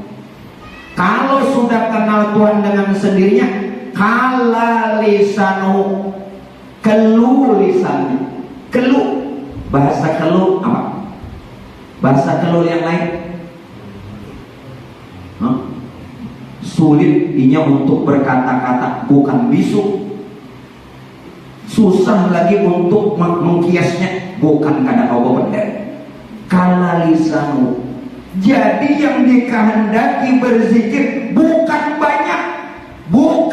Kalau sudah kenal Tuhan dengan sendirinya, kala lisanu, keluh lisannya. Keluh. Bahasa keluh apa? Bahasa keluh yang lain. Sulit inya untuk berkata-kata, bukan bisu. Susah lagi untuk mengkiasnya, bukan kada kau benar. Kala lisanu. Jadi yang dikehendaki berzikir bukan banyak, 1.000,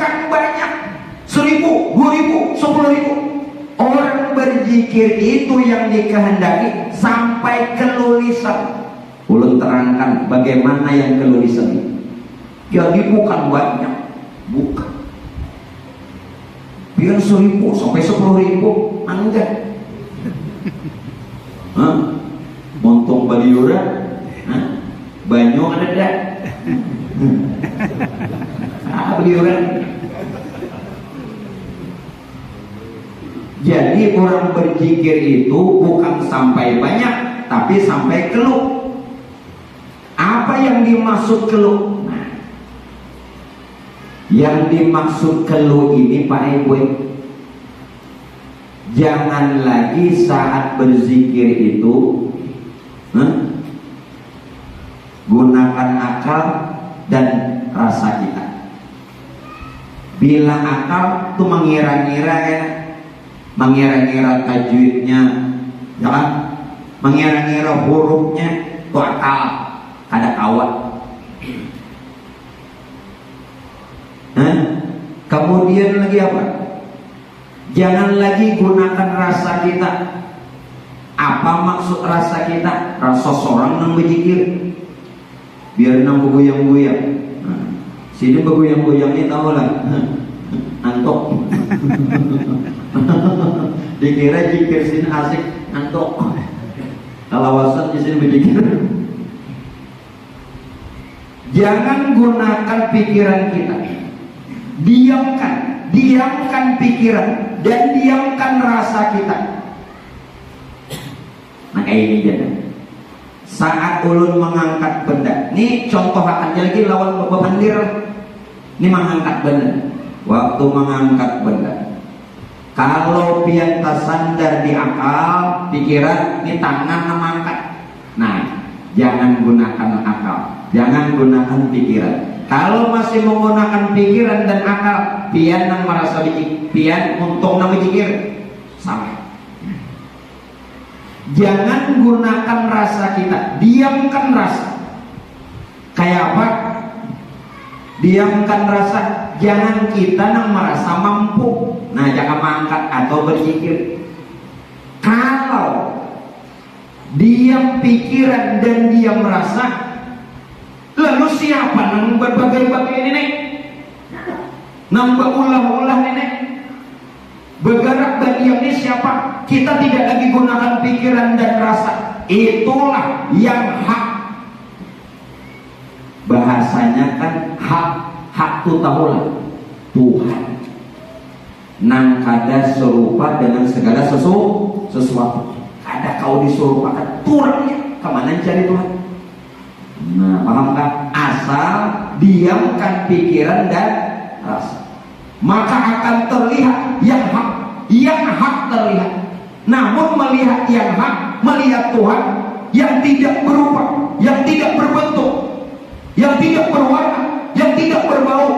2.000, 10.000. Orang berzikir itu yang dikehendaki sampai kelulisan. Ulun terangkan bagaimana yang kelulisan itu. Jadi bukan banyak, bukan. pian 1.000 sampai 10.000 enggak. Montong baliura, banyu ada dah. Baliura. Jadi orang berzikir itu bukan sampai banyak, tapi sampai keluh. Apa yang dimaksud keluh? Nah, yang dimaksud keluh ini Pak Ibu, jangan lagi saat berzikir itu gunakan akal dan rasa kita. Bila akal itu mengira-ngira ya, mengira-ngira tajwidnya, ya kan? Mengira-ngira hurufnya itu akal, ada kawat. Kemudian lagi apa? Jangan lagi gunakan rasa kita. Apa maksud rasa kita? Rasa seorang nang berzikir, biar nang bergoyang-goyang. Sini bergoyang-goyang ini tahu lah, antok. Dikira zikir sini asik, antok. Kalawasan di sini berzikir. Jangan gunakan pikiran kita. Diamkan pikiran dan diamkan rasa kita. Nah kayak ini jadi. Saat ulun mengangkat benda, ini contoh aja lagi lawan bebandir. Ini mengangkat benda. Waktu mengangkat benda, kalau pian sandar di akal, pikiran, ini tangan mengangkat. Nah, jangan gunakan akal, jangan gunakan pikiran. Kalau masih menggunakan pikiran dan akal, pian nang merasa pian untuk nang berzikir, salah. Jangan gunakan rasa kita, diamkan rasa. Kayak apa? Diamkan rasa. Jangan kita nang merasa mampu. Nah, jangan mengangkat atau berzikir. Kalau diam pikiran dan diam rasa, lalu siapa nang berbagai-bagai ini? Nang berulah-ulah ini? Bergerak dan diam ini siapa? Kita tidak lagi gunakan pikiran dan rasa. Itulah yang hak. Bahasanya kan hak itu tahulah Tuhan. Nang kada serupa dengan segala sesuatu. Kada kau diserupakan turunnya kemana cari Tuhan. Nah, pahamkah? Asal diamkan pikiran dan rasa, maka akan terlihat yang hak terlihat. Namun melihat yang hak, melihat Tuhan yang tidak berupa, yang tidak berbentuk, yang tidak berwarna, yang tidak berbau.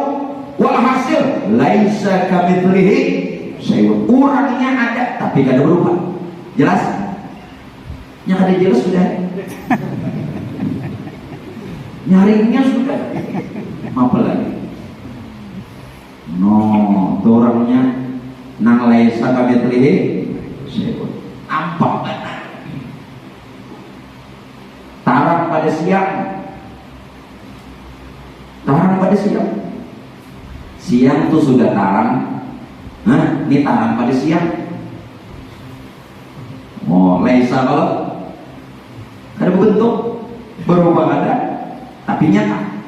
Walhasil laisa kamitslihi syai'un. Orangnya ada tapi kada berupa. Jelas? Yang ada jelas sudah. Nyaringnya sudah. Apa lagi? No, orangnya nang laisa kamitslihi syai'un. Ampak benar. Tarang pada siang. Tarang pada siang. Siang itu sudah tarang. Nah, ini tarang pada siang. Oh, laisa kalau ada bentuk berubah ada, tapi nyata.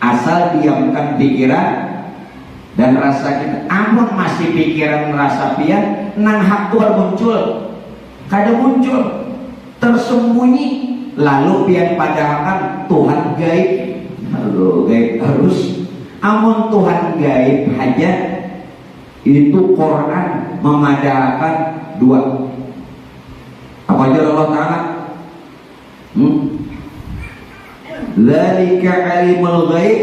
Asal diamkan pikiran dan rasa kita. Amun masih pikiran rasa pian, nang hak Tuhan muncul, kada muncul, tersembunyi. Lalu pian padahalkan Tuhan gaib. Halo, gaib harus. Amun Tuhan gaib aja, itu Quran memadahkan dua. Apa aja Allah Ta'ala? Dzalika alimul ghaib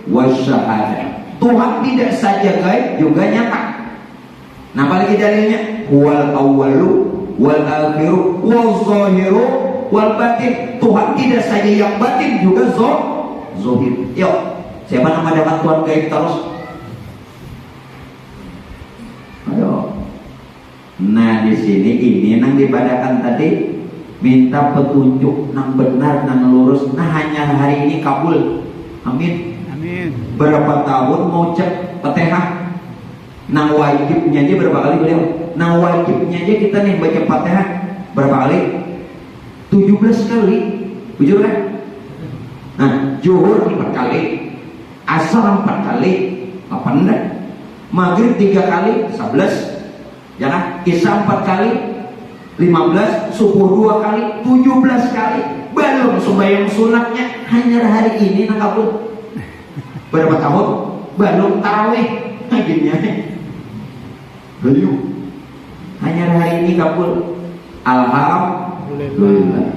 wasyahadah. Tuhan tidak saja gaib, juga nyata. Nah, apalagi dalilnya? Wal awwalu wal akhiru wal zahiru wal batin. Tuhan tidak saja yang batin, juga zahir. Yuk, siapa nama dapat Tuhan gaib terus? Ayo. Nah, di sini ini nang dibadakan tadi minta petunjuk nang benar nang lurus. Nah, hanya hari ini kabul. Amin. Amin. Berapa tahun mau cek Fatihah? Nah wajibnya aja berapa kali beliau? Nah wajibnya aja kita nih baca Fatihah berapa kali? 17 kali. Jujur kan? Nah, zuhur 4 kali, asar 4 kali, apa enggak? Maghrib 3 kali, 11. Ya kan? Isya 4 kali, 15, subuh 2 kali, 17 kali. Belum sembahyang sunatnya hanya hari ini nak kabul. Berapa tahun? Belum tarawih. Nah, gini ya. Belum. Hanya hari ini kabul. Alhamdulillah.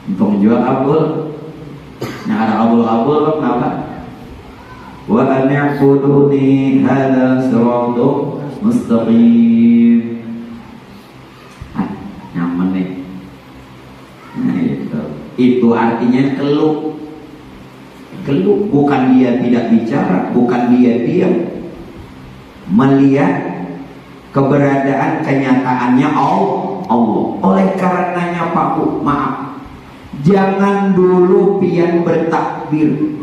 Untung juga kabul. Yang ada kabul-kabul kenapa? Wa an ya'buduni hadza siratun mustaqim. Nyaman nih. Nah itu artinya keluh. Keluh bukan dia tidak bicara, bukan dia diam. Melihat keberadaan kenyataannya Allah. Oleh karenanya Pak Bu, maaf, jangan dulu pian bertakbir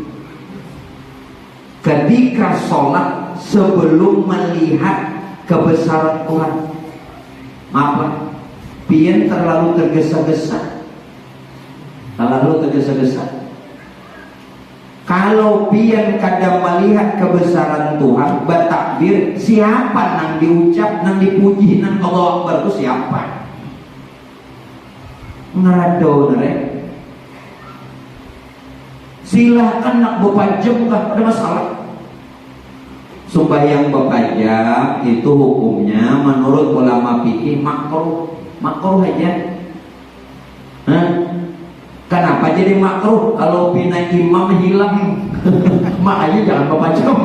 ketika sholat sebelum melihat kebesaran Tuhan. Maaf, pian terlalu tergesa-gesa. Kalau pian kadang melihat kebesaran Tuhan bertakbir, siapa nang diucap, nang dipuji, nang Allahu Akbar itu siapa? Ngerado nere. Silahkan nak bepajam kah, ada masalah. Sembahyang bepajam itu hukumnya menurut ulama fikih makruh aja. Kenapa jadi makruh? Kalau pindah imam hilang, makanya jangan bepajam.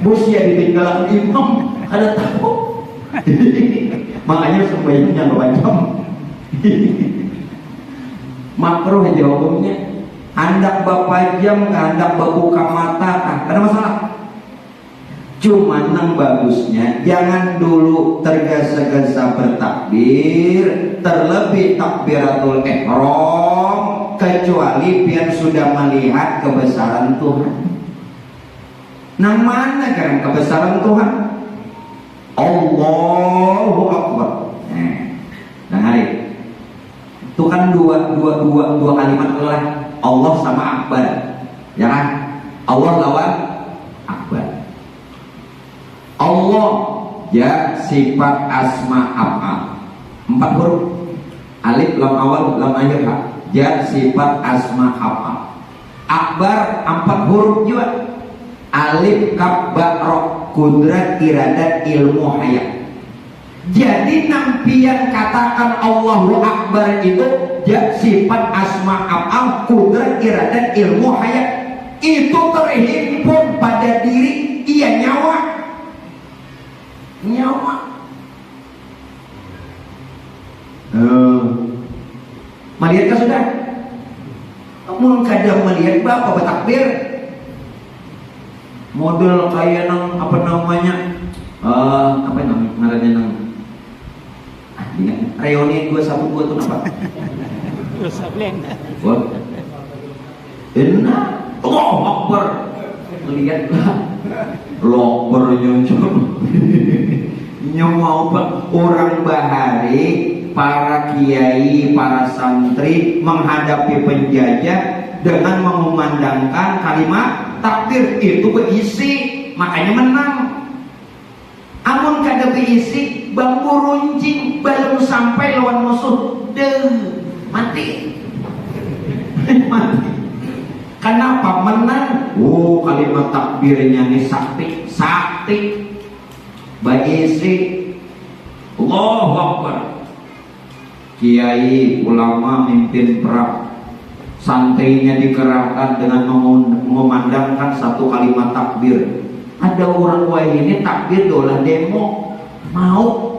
Bos ya ditinggalkan imam, ada tahu. Makanya sembahyang jangan bepajam. Makruh aja hukumnya. Hendak bepajam, hendak berbuka mata, ada masalah. Cuman yang bagusnya jangan dulu tergesa-gesa bertakbir, terlebih takbiratul ihram, kecuali pian sudah melihat kebesaran Tuhan. Nah mana kan kebesaran Tuhan? Allahu Akbar. Nah hari itu kan dua kalimat lah, Allah sama Akbar, ya kan? Allah lawan Akbar. Allah ya sifat asma af'al 4 huruf, alif lam awal lam akhir ha. Ya sifat asma af'al. Akbar 4 huruf juga, alif kaf ba ra, kudrat iradat ilmu hayat. Jadi nampian katakan Allahu Akbar itu ya sifat asma af'al, kudrat iradat ilmu hayat. Itu terhimpun pada diri ia nyawa. Melihat kan sudah? Kamu kadang melihat bapak bertakbir model kayak nang apa namanya ngarannya nang reuni 212 itu apa? Wah, enak. Allahu Akbar. Lihatlah lopernya mau orang bahari, para kiai, para santri menghadapi penjajah dengan mengumandangkan kalimat takbir itu berisi, makanya menang. Amun kada berisi, bambu runcing belum sampai lawan musuh, mati. Mati. Kenapa menang? Oh, kalimat takbirnya ini sakti. Berisi. Allahu Akbar. Kiai, ulama, mimpin perang, santrinya dikerahkan dengan mengumandangkan satu kalimat takbir. Ada orang wah ini takbir dolah demo, mau?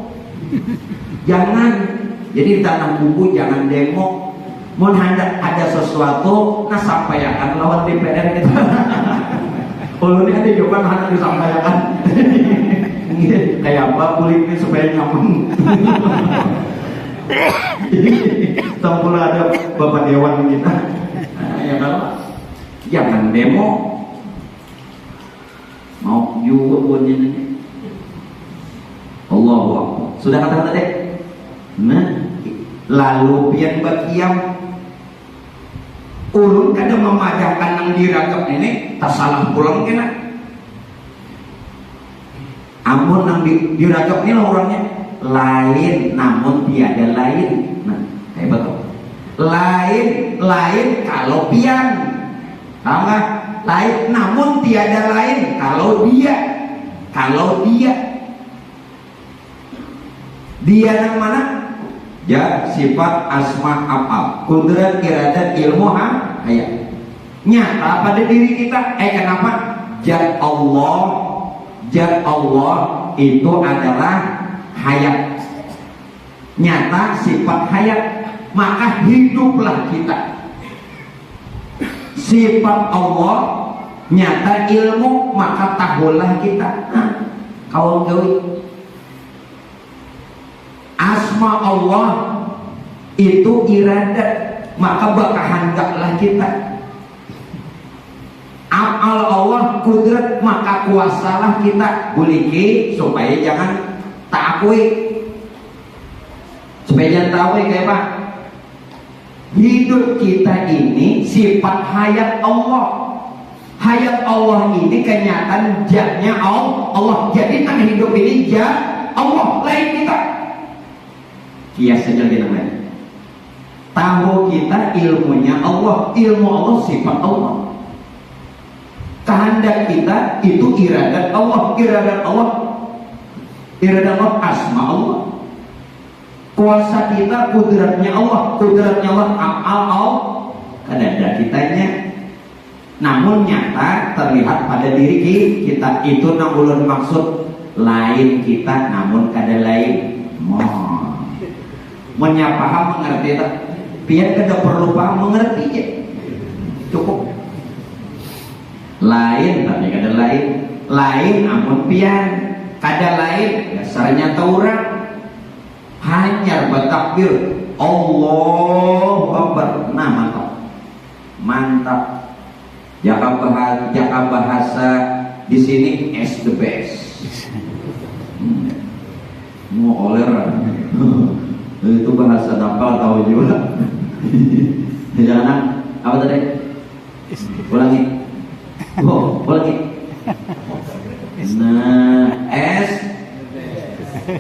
Jangan. Jadi tanah buku jangan demo. Mau hendak ada sesuatu, nah sampaikan lawan DPR kita. Kalau ini ada jawaban hendak disampaikan. Kayak apa kulitnya supaya nyaman. Tampil ada bapak dewan kita. Ya kan? Jangan demo. Mau juga punya Allahu Akbar. Sudah kata tadi. Nah, lalu pian bakiam ulun kada memadahkan nang diragap ini tak salah pulang kena. Amun nang diragap ini orangnya lain namun tiada lain. Nah, kayak betul. Lain kalau pian. Tahu nggak? Lain namun tiada lain kalau dia yang mana? Ya sifat asma af'al, kudrat, iradat, ilmu, hayat. Nyata pada diri kita. Kenapa? Zat Allah itu adalah hayat. Nyata sifat hayat, maka hiduplah kita. Sifat Allah nyata ilmu, maka tahulah kita. Kawan gawi asma Allah itu iradat, maka bakahandaklah kita. Af'al Allah kudrat, maka kuasalah kita. Buliki supaya jangan takui, supaya jangan tahu kayak apa. Hidup kita ini sifat hayat Allah. Hayat Allah ini kenyataan zatnya Allah. Jadi nang hidup ini zat Allah, lain kita. Kias saja kita lain. Tahu kita ilmunya Allah, ilmu Allah sifat Allah. Kehendak kita itu iradat Allah, iradat Allah asma Allah. Kuasa kita kudratnya Allah, af'al Allah. Kan ada kitanya. Namun nyata terlihat pada diri kita. Itu nang ulun maksud lain kita namun kada lain. Menyapaham mengerti tak? Pian kada perlu paham mengerti je. Cukup. Lain tapi kada lain. Lain namun pian kada lain. Dasarnya taurang. Hanya bertakbir Allahu Akbar. Nah, mantap. Jaka bahasa di sini is the best. Mau oleh itu bahasa apa tahu juga. Jangan apa tadi? Ulangi. Ulangi. Nah, es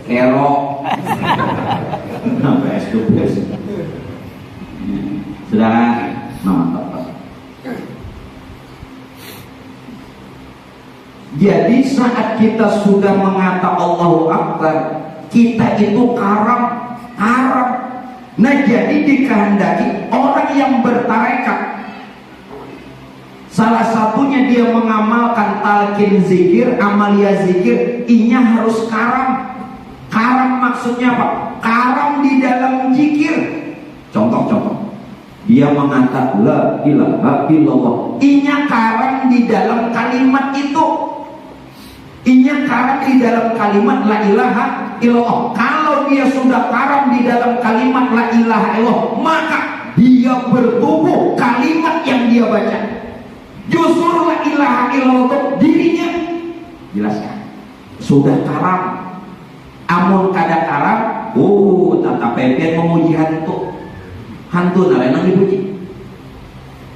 kerok. Nah, es the best. Sudah, mantap. Jadi saat kita sudah mengata Allahu Akbar, kita itu karam. Nah, jadi dikehendaki orang yang bertarekat, salah satunya dia mengamalkan talqin zikir, amalia zikir, inya harus karam. Karam maksudnya apa? Karam di dalam zikir. Contoh. Dia mengatakan la ilaha illallah, inya karam di dalam kalimat itu. Inya karam di dalam kalimat la ilaha illallah. Kalau dia sudah karam di dalam kalimat la ilaha illallah, maka dia bertubuh kalimat yang dia baca. Justru la ilaha illallah dirinya jelaskan sudah karam. Amun kada karam, tata pepen memuji hantu nang dipuji.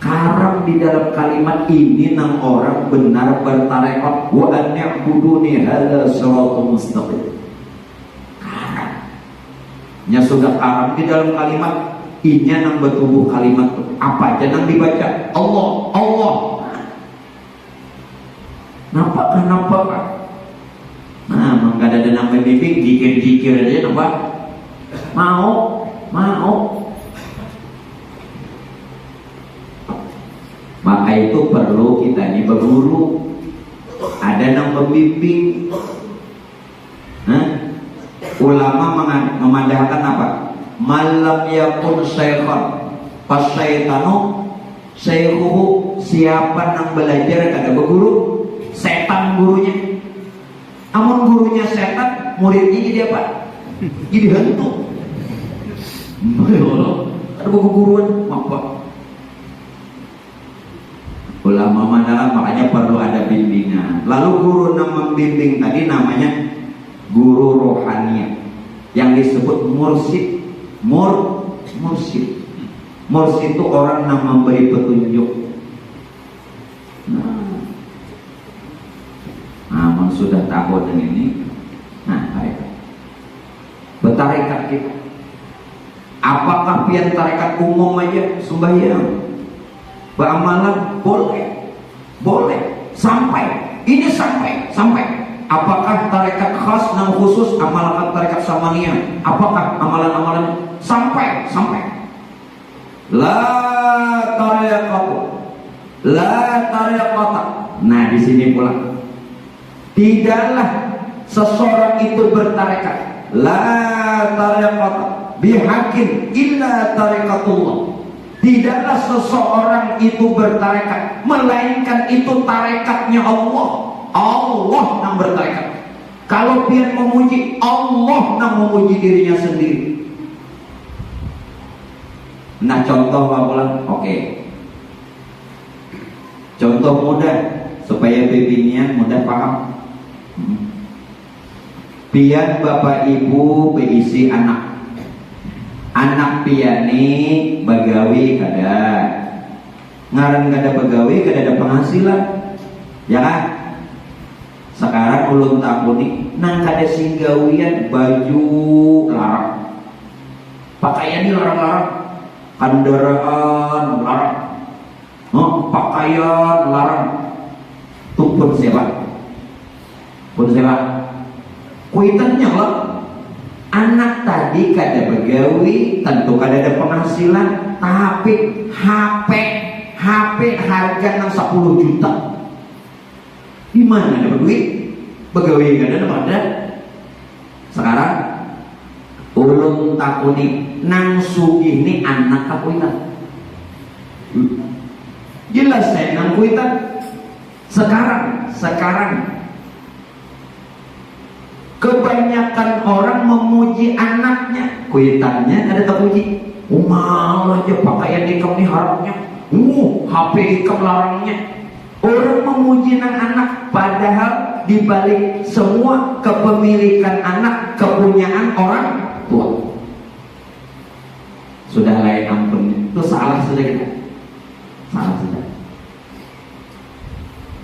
Karam di dalam kalimat ini nang orang benar bertarekat wa an ya'buduni hadza shiratal mustaqim. Karam. Nya sudah karam di dalam kalimat, inya nang bertubuh kalimat apa aja nang dibaca Allah. Nampak? Nah, maka ada nang bimbing dikir aja nampak. Mau. Maka itu perlu kita ini berguru. Ada yang membimbing. Ulama memandangkan apa? Malam yakun syaikhon pasyaitanu syaihuhu. Siapa yang belajar kada berguru, setan gurunya. Amun gurunya setan, muridnya jadi apa? Jadi hantu. Ada buku guruan apa? Ulama mana makanya perlu ada bimbingan. Lalu guru yang membimbing tadi namanya guru rohani yang disebut mursyid. Mursyid itu orang yang memberi petunjuk. Nah, sudah tahu dengan ini. Nah, tarekat. Bertarekat kita. Apakah pian tarekat umum aja sembahyang? Beramalan boleh sampai apakah tarekat khas dan khusus amalan tarekat samaniyah, apakah amalan-amalan sampai la tariqata. Nah, di sini pula tidaklah seseorang itu bertarekat la tariqata bihaqqin illa tariqatullah. Tidaklah seseorang itu bertarekat melainkan itu tarekatnya Allah. Allah yang bertarekat. Kalau dia memuji Allah yang memuji dirinya sendiri. Nah, contoh apa? Oke. Contoh mudah supaya bibinian mudah paham. Pian bapak ibu berisi anak piani bagawi kada ngaran kada bagawi kada ada penghasilan, ya kan? Sekarang ulun takuni nang kada singgawian baju larang, pakaian ini larang-larang, kendaraan larang, pakaian larang, tuh pun sewa kuitannya lah. Anak tadi kada begawi, tentu kada ada penghasilan, tapi HP harga 10 juta. Di mana ada duit? Begawi kada ada. Sekarang ulun takuni nang sugih ni anak kakuitan. Jelas saya nang kuitan. Sekarang kebanyakan orang memuji anaknya, kuitannya ada terpuji. Malah aja pakaian ikam nih harapnya, HP ikam larangnya. Orang memuji anak, padahal dibalik semua kepemilikan anak kepunyaan orang tua. Sudah lain ampun, itu salah sudah kita. Salah sudah.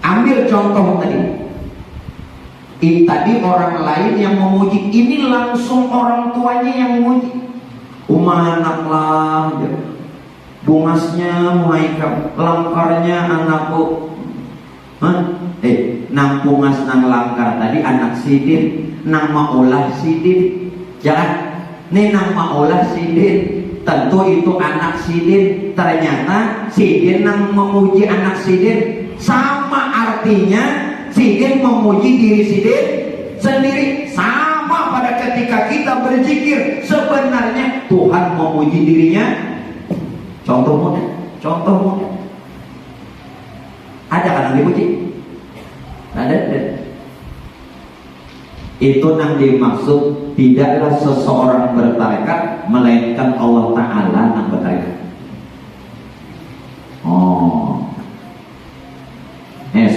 Ambil contoh tadi. Tadi orang lain yang memuji, ini langsung orang tuanya yang memuji. Anak lah, bungasnya muhaikam, langkarnya anakku. Nang bungas nang langkar tadi anak sidin, nang maulah sidin, jangan. Nih nang maulah sidin, tentu itu anak sidin. Ternyata sidin nang memuji anak sidin, sama artinya. Sidin memuji diri sidin sendiri. Sama pada ketika kita berzikir, sebenarnya Tuhan memuji dirinya. Contoh mudah. Ada kan yang dipuji? Ada. Itu yang dimaksud tidaklah seseorang bertarekat melainkan Allah Ta'ala yang bertarekat.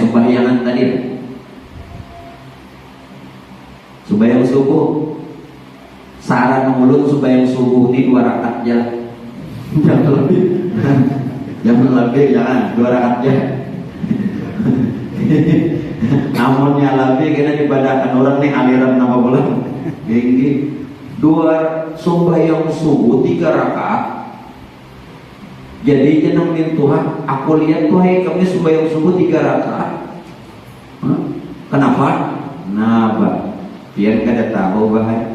Sembahyangan tadi, sembahyang subuh, saran mulut sembahyang subuh ini 2 rakaat aja, jangan lebih, jangan 2 rakaat aja. Namunnya lebih kita dibadakan orang nih aliran nama bulan, tinggi 2 sembahyang subuh 3 rakaat. Jadi jenengin Tuhan, aku lihat tuh kami sembahyang subuh 3 rakaat. Kenapa? Nah, biar kada tahu bahaya.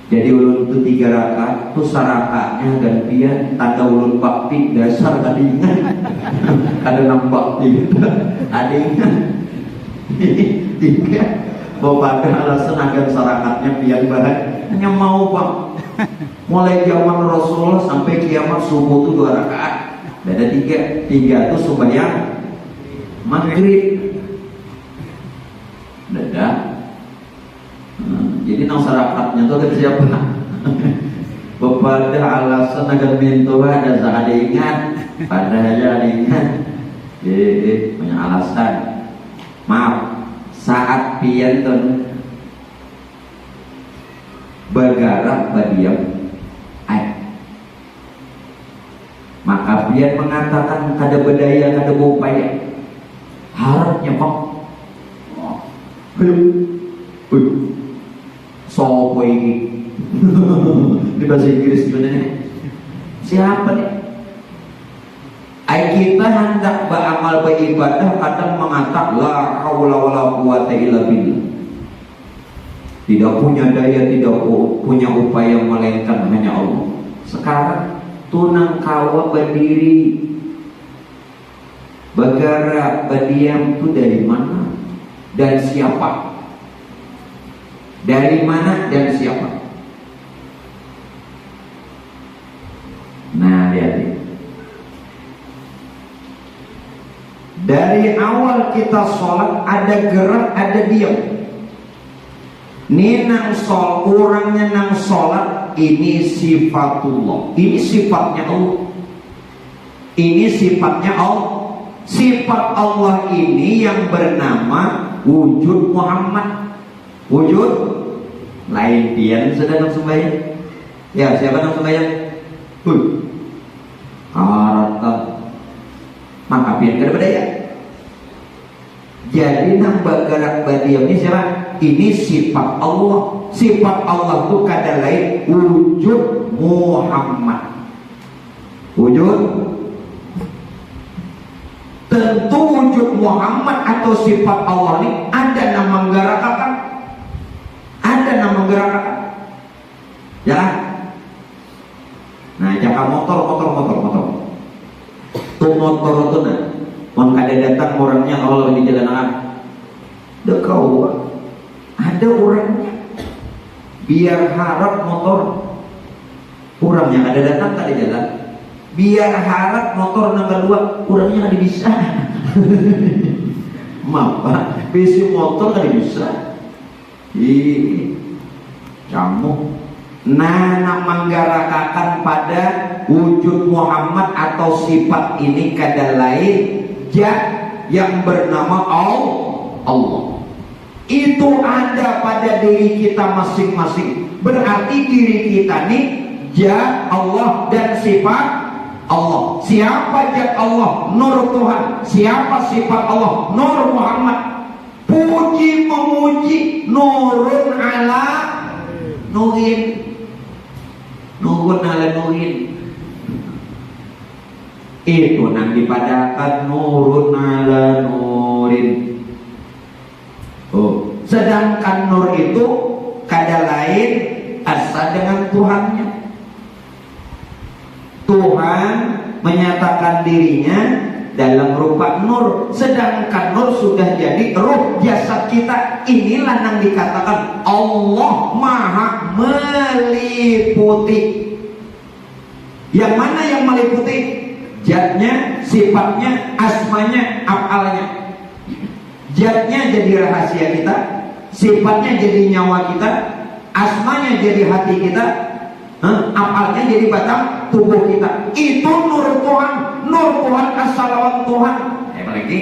Jadi ulun itu 3 rakaat, tuh sarakatnya gantian tanda ulun bakti dasar kadingan. Kada nang bakti, adingan. 3. Bapak alasan agar sarakatnya biar bahaya. Hanya mau bang. Mulai zaman Rasulullah sampai kiamat subuh itu 2 rakaat. Beda 3 itu sembahyang maghrib. Beda. Jadi nang sarakatnya itu ada siapa? Bepada alasan agar mintuha ada saat ingat, pada aja ingat. Banyak alasan. Maaf, saat pian ton bergerak berdiam, maka pian mengatakan kada berdaya, kada berupaya. Harapnya kok, sopo ini. Di bahasa Inggris sebenarnya siapa nih? Kita hendak beramal beribadah kadang mengatakan la haula wala quwata illa billah. Tidak punya daya, tidak punya upaya melainkan hanya Allah. Sekarang tunang kawa berdiri, bergerak, berdiam itu dari mana dan siapa? Dari mana dan siapa? Nah, lihat. Dari awal kita sholat ada gerak, ada diam. Ini nang sholat, orangnya nang sholat, ini sifatullah. Ini sifatnya Allah. Ini sifatnya Allah. Sifat Allah ini yang bernama wujud Muhammad. Wujud lain pian sedang sembahyang. Ya, siapa nang sembahyang? Harata. Maka pian kada berdaya. Jadi nang bergerak berdiam ini siapa? Ini sifat Allah. Sifat Allah itu kada lain wujud Muhammad. Wujud. Tentu wujud Muhammad atau sifat Allah ini ada nama menggerakkan. Ada nama menggerakkan. Ya. Nah, jangan motor. Tuh motor itu nah. Mau kada datang orangnya kalau di jalanan. Dekau. Ada orangnya. Biar harap motor. Orangnya kada datang kada jalan. Biar harap motor nomor 2 orangnya kada bisa. Maaf Pak, besi motor kada bisa. Ih, kamu. Nah, menggerakkan pada wujud Muhammad atau sifat ini kada lain yang bernama Allah. Itu ada pada diri kita masing-masing. Berarti diri kita nih zat Allah dan sifat Allah. Siapa zat Allah? Nur Tuhan. Siapa sifat Allah? Nur Muhammad. Puji memuji nurun ala nurin. Nurun ala nurin. Itu nang dipadakan nurun ala nurin. Sedangkan nur itu kada lain asa dengan Tuhannya. Tuhan menyatakan dirinya dalam rupa nur, sedangkan nur sudah jadi ruh jasad kita. Inilah yang dikatakan Allah Maha meliputi. Yang mana yang meliputi? Zatnya, sifatnya, asmanya, afalnya. Zatnya jadi rahasia kita, sifatnya jadi nyawa kita, asmanya jadi hati kita, afalnya jadi batang tubuh kita. Itu nur Tuhan. Nur Tuhan as-salawat Tuhan. Lagi.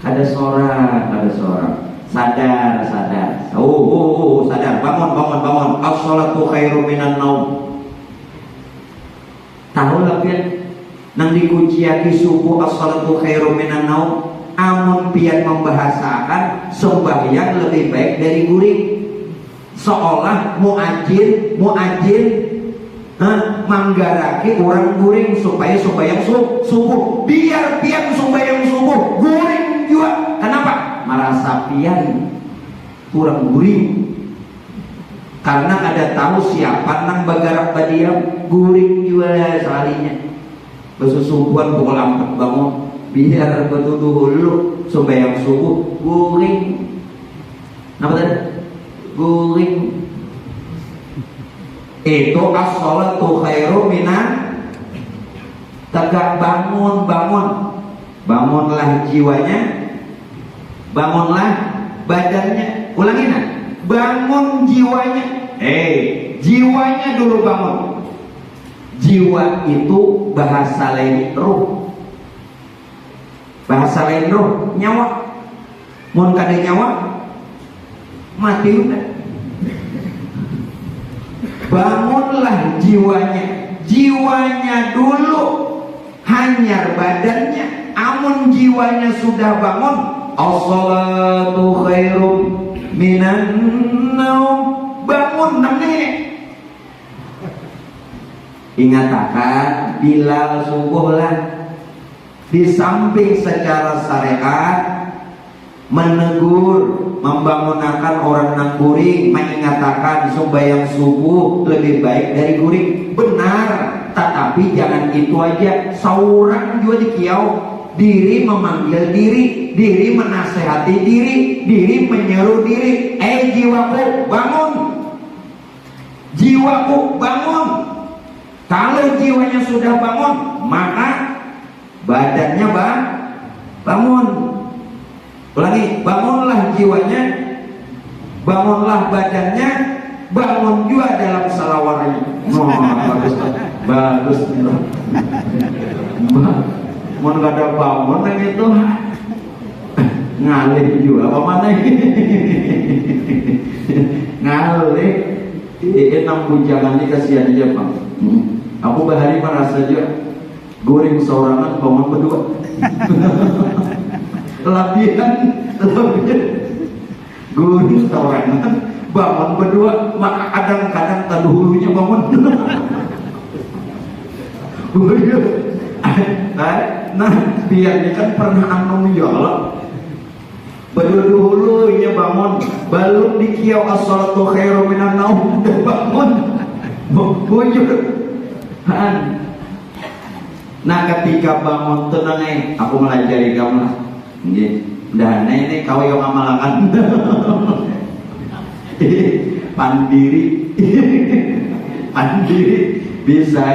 Ada seorang. Sadar. Sadar. Bangun. As-salatu khairum minan naum. Tahu lah pian nang dikuciaki subuh as-salatu khairum minan naum. Amun pian membahasakan sembahyang lebih baik dari guring. Seolah muadzin manggaraki orang guring supaya sembahyang subuh. Biar pian sembahyang subuh guring juga. Kenapa? Merasa pian kurang guring. Karena ada tahu siapa nang bergerak berdiam guring juga sekalinya. Besusubuhan pukul 4 bangun. Biar betul dulu sembahyang subuh guring. Apa tadi? Guring. Itu as-salatu khairum minan. Tegak bangunlah jiwanya, bangunlah badannya. Ulangin nah. Bangun jiwanya. Jiwanya dulu bangun. Jiwa itu bahasa lain ruh. Bahasa lain ruh, nyawa. Mun kada nyawa mati udah. Bangunlah jiwanya. Jiwanya dulu hanyar badannya. Amun jiwanya sudah bangun, as-salatu khairum minan naum. Bangun namanya. Ingat akan Bilal subuh lah. Di samping secara syariat menegur, membangunkan orang nang guring, mengatakan sembahyang subuh lebih baik dari guring. Benar, tetapi jangan itu aja. Seorang juga dikiau, diri memanggil diri, diri menasehati diri, diri menyeru diri. Jiwaku bangun, jiwaku bangun. Kalau jiwanya sudah bangun, maka badannya bangun. Ulangi, bangunlah jiwanya, bangunlah badannya, bangun juga dalam salawarnya. Oh, bagus. Mau nggak ada bangun kan itu ngalih juga apa mana ngalih. Enam bujangan ini kasihan aja Bang. Aku bahari merasa aja goreng seorangan bangun berdua. Latihan goreng seorangan bangun berdua, maka kadang-kadang terdahulunya bangun. Nah, biarnya kan pernah anu ya Allah. Berdahulunya bangun, belum dikiau as-salatu khairum minan naum, udah bangun. Bujur. Nah, ketika bangun tenang aku melajari kamu lah. Dan ini kau yang amalakan. Pandiri bisa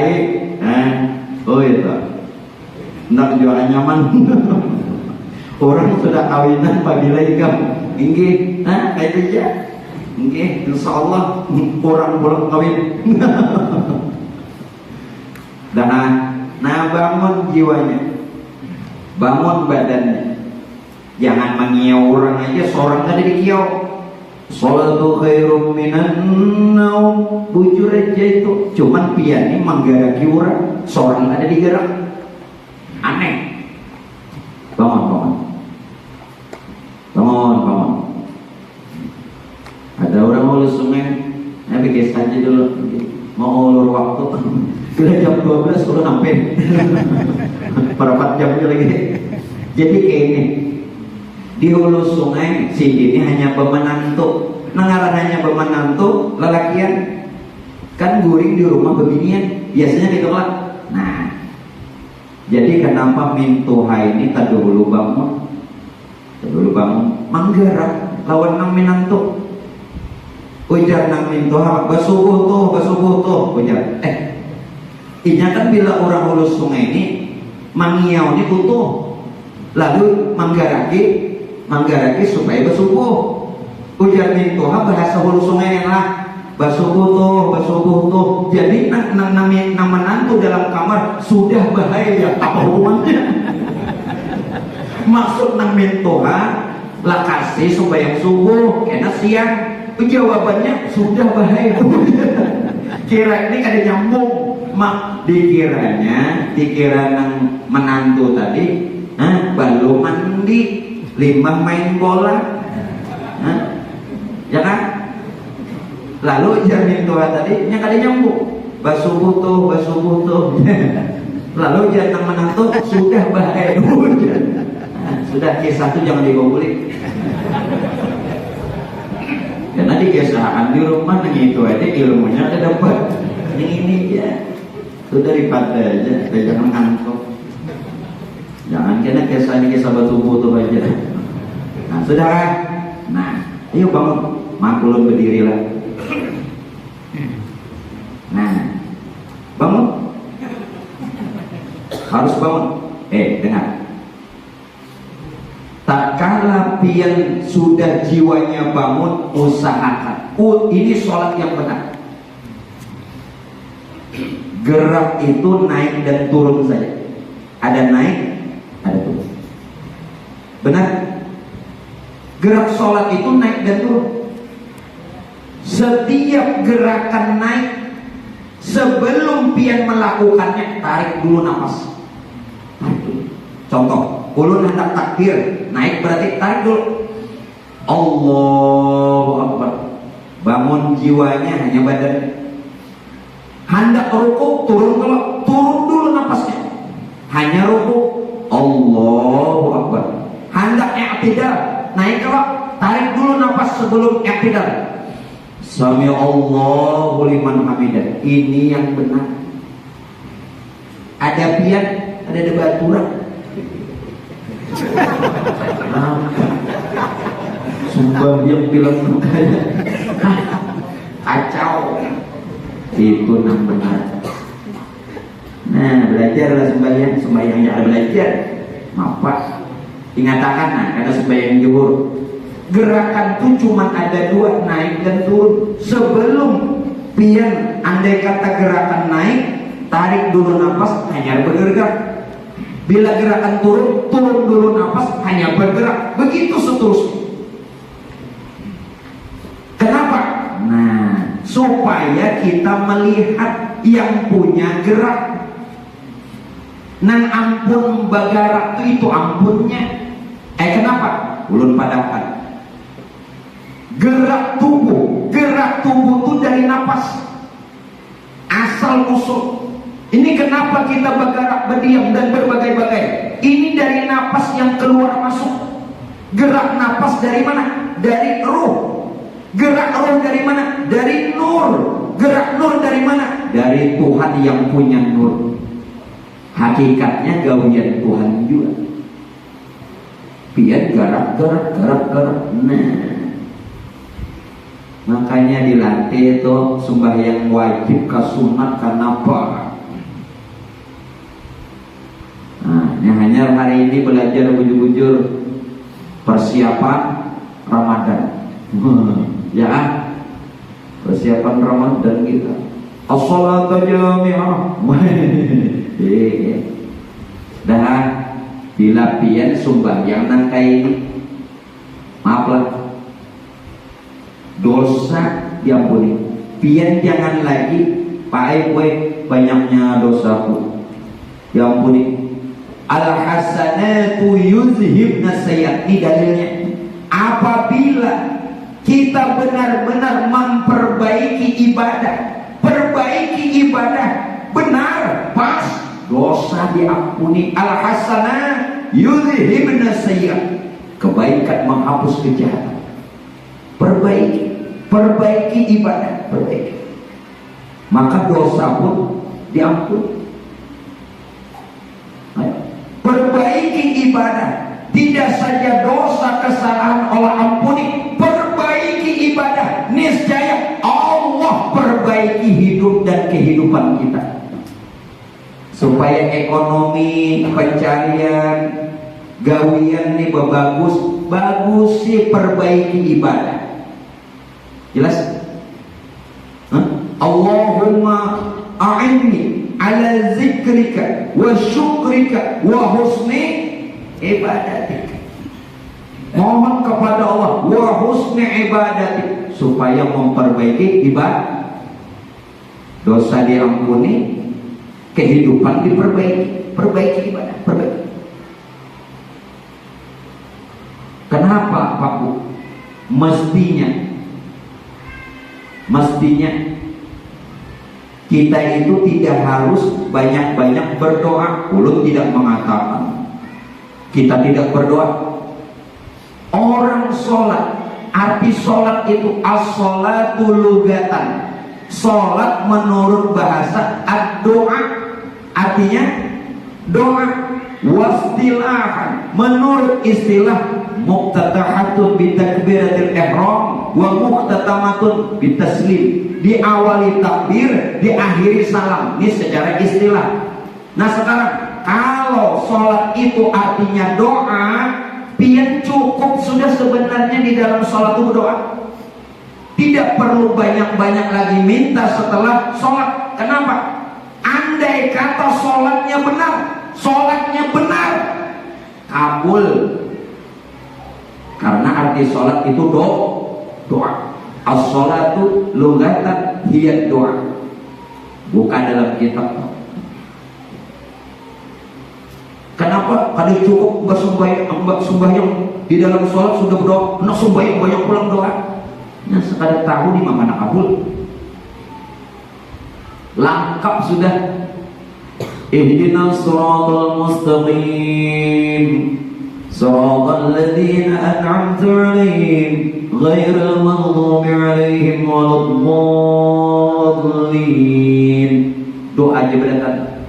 oh itu nak jualan nyaman. Orang sudah kawinan pagi lagi kamu inggih kayak aja inggih insyaallah orang belum kawin. Nah bangun jiwanya, bangun badannya. Jangan mengiau orang aja, seorang tadi dikiau. Salatu khairum minan naum. Bujur aja itu. Cuman pian ini menggaraki orang, seorang ada digerak. Aneh. Bangun. Ada orang mau sungai, bikin saja dulu. Mau ulur waktu. Sudah jam 12 udah sampai. Berapa jam lagi. Jadi kayak ini. Di hulu sungai si ini hanya pemenantu. Nengaran hanya pemenantu lelakian. Kan guring di rumah beginian. Biasanya gitu lah. Nah, jadi kenapa mintuha ini terdahulu bangun? Manggarak lawan nang minantu. Ujar nang mintuha basubuh tuh ujar. Inya kan bila orang hulu sungai ini mangiau ini utuh. Lalu manggaraki supaya basubuh. Ujar mintuha bahasa hulu sungai yang lah. Basubuh tuh. Jadi nang menantu dalam kamar sudah bahaya. Apa hubungannya? Maksud nang mintuha lah kasih supaya subuh kena siang. Jawabannya sudah bahaya. Kira ini ada nyambung. Dikira nang menantu tadi baru mandi, limbah main bola, ya kan? Lalu jamin tua tadi nya kali nyambung, basubuh tuh. Lalu jangan menantu sudah bahaya. Sudah kisah itu jangan dikumpulin. Dan nanti kisahan di rumah itu aja ilmunya ada dapat. Ini ya. Sudah daripada aja, jangan ngantuk. Jangan kena kisah basubuh tuh aja. Nah, saudara. Nah, ayo bangun. Maklum berdirilah. Nah, bangun. Harus bangun. Dengar. Tak kala pian sudah jiwanya bangun, usahakan. Ini sholat yang benar. Gerak itu naik dan turun saja. Ada naik, ada turun. Benar? Gerak sholat itu naik dan turun. Setiap gerakan naik, sebelum pian melakukannya, tarik dulu nafas. Tarik dulu. Contoh, ulun hendak takbir, naik berarti tarik dulu. Allahu Akbar. Bangun jiwanya, hanya badan. Hendak ruku, turun dulu nafasnya. Hanya ruku, Allahu Akbar. Hendak i'tidal, naik tarik dulu nafas sebelum i'tidal. Sami Allahu liman hamidah. Ini yang benar. Ada pian, ada debaturan. Sumpah yang bilang berkaya. Kacau. Itu yang benar. Nah, belajarlah sembahyang yang belajar. Maaf, ingatakan ada sembahyang zuhur. Gerakan itu cuma ada dua, naik dan turun. Sebelum pian, andai kata gerakan naik, tarik dulu nafas, hanya bergerak. Bila gerakan turun, turun dulu nafas, hanya bergerak. Begitu seterusnya. Kenapa? Nah, supaya kita melihat yang punya gerak. Nang ampun bagarak itu ampunnya. Kenapa? Ulun padakan. Gerak tubuh itu dari nafas. Asal usul. Ini kenapa kita bergerak, berdiam dan berbagai-bagai. Ini dari nafas yang keluar masuk. Gerak nafas dari mana? Dari ruh. Gerak roh dari mana? Dari nur. Gerak nur dari mana? Dari Tuhan yang punya nur. Hakikatnya gawian Tuhan juga. Pian gerak. Nah, makanya dilatih itu sembahyang wajib ke sunat kenapa? Nah, hanya hari ini belajar bujur-bujur persiapan Ramadan. Ya, persiapan Ramadan kita. As-salatu jami'ah. Dah, bila pian sembahyang nang ini, maaflah, dosa diampuni. Pian jangan lagi pakai banyaknya dosaku, diampuni. Al-hasanatu yuzhibna sayyi'at. Ini dalilnya. Apabila kita benar-benar memperbaiki ibadah, perbaiki ibadah benar, pas, dosa diampuni. Al-hasanah yuzhibna sayyi'at. Kebaikan menghapus kejahatan. Perbaiki ibadah, perbaiki. Maka dosa pun diampuni. Perbaiki ibadah. Tidak saja dosa kesalahan Allah ampuni, perbaiki ibadah. Niscaya Allah perbaiki hidup dan kehidupan kita. Supaya ekonomi, pencarian, gawian ini bagus sih, perbaiki ibadah. Jelas? Allahumma a'inni ala zikrika wa syukrika wa husni ibadatik. Mohon kepada Allah wa husni ibadatik, supaya memperbaiki ibadah. Dosa diampuni, kehidupan diperbaiki. Perbaiki ibadah, perbaiki. Kenapa Pak Bu? Mestinya kita itu tidak harus banyak-banyak berdoa. Ulun tidak mengatakan kita tidak berdoa. Orang sholat, arti sholat itu as-sholatu lugatan. Sholat menurut bahasa ad-doa, artinya doa. Wastilahan, menurut istilah muqtatahatun bitakbiratil ihram wa muqtatamatun bitaslim. Diawali takbir, diakhiri salam. Ini secara istilah. Nah sekarang, kalau sholat itu artinya doa, pian cukup sudah sebenarnya di dalam sholat itu berdoa. Tidak perlu banyak-banyak lagi minta setelah sholat. Kenapa? andai kata sholatnya benar, kabul. Karena arti sholat itu doa. As-sholatu lughatan hiya doa. Bukan dalam kitab. Kenapa? Kada cukup mbak sembahyang di dalam sholat sudah berdoa, nak sembahyang banyak pulang doa. Nah, sekadar tahu di mana kabul. Lengkap sudah. Ihdinas siratal mustaqim, siratal ladzina an'amta 'alaihim ghairil maghdubi 'alaihim waladdallin. Doa aja berdatang.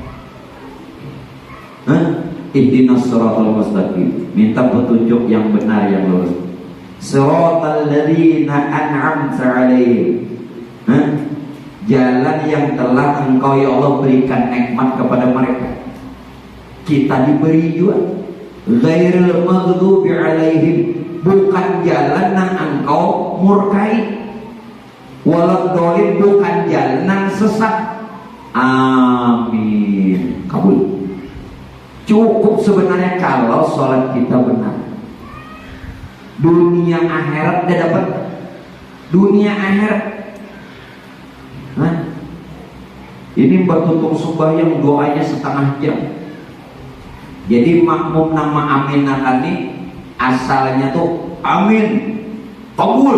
Ihdinas siratal mustaqim, minta petunjuk yang benar yang lurus. Siratal ladzina an'amta 'alaihim, jalan yang telah Engkau ya Allah berikan nikmat kepada mereka. Kita diberi juga. Ghairil maghdubi 'alaihim, bukan jalan yang Engkau murkai. Waladdallin, bukan jalan yang sesat. Amin. Kabul. Cukup sebenarnya kalau sholat kita benar. Dunia akhirat dia dapat. Dunia akhirat. Ini bertutung sembahyang doanya setengah jam. Jadi makmum nama aminah ini asalnya tuh amin, kabul,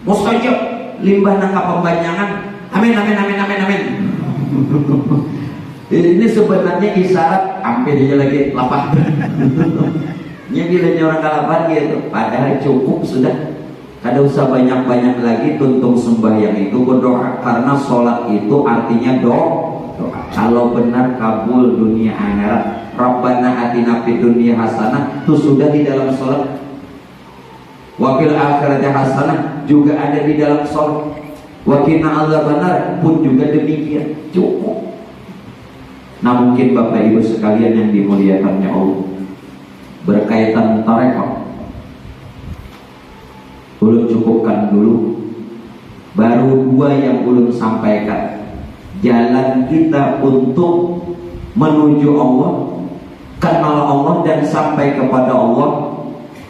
mustajab, limbah nangka pembanyangan, amin amin amin amin amin. Ini sebenarnya isyarat hampir aja lagi lapar. Ini bila orang kalapan gitu, padahal cukup sudah. Kada usah banyak-banyak lagi tuntung sembahyang itu berdoa, karena sholat itu artinya doa. Kalau benar kabul dunia akhirat. Rabbana atina fid dunya hasanah itu sudah di dalam sholat. Wa fil akhirati hasanah juga ada di dalam sholat. Wa qina adzabannar pun juga demikian. Cukup. Nah, mungkin Bapak Ibu sekalian yang dimuliakannya Allah, berkaitan tarekat, ulun cukupkan dulu. Baru dua yang ulun sampaikan. Jalan kita untuk menuju Allah, kenal Allah dan sampai kepada Allah,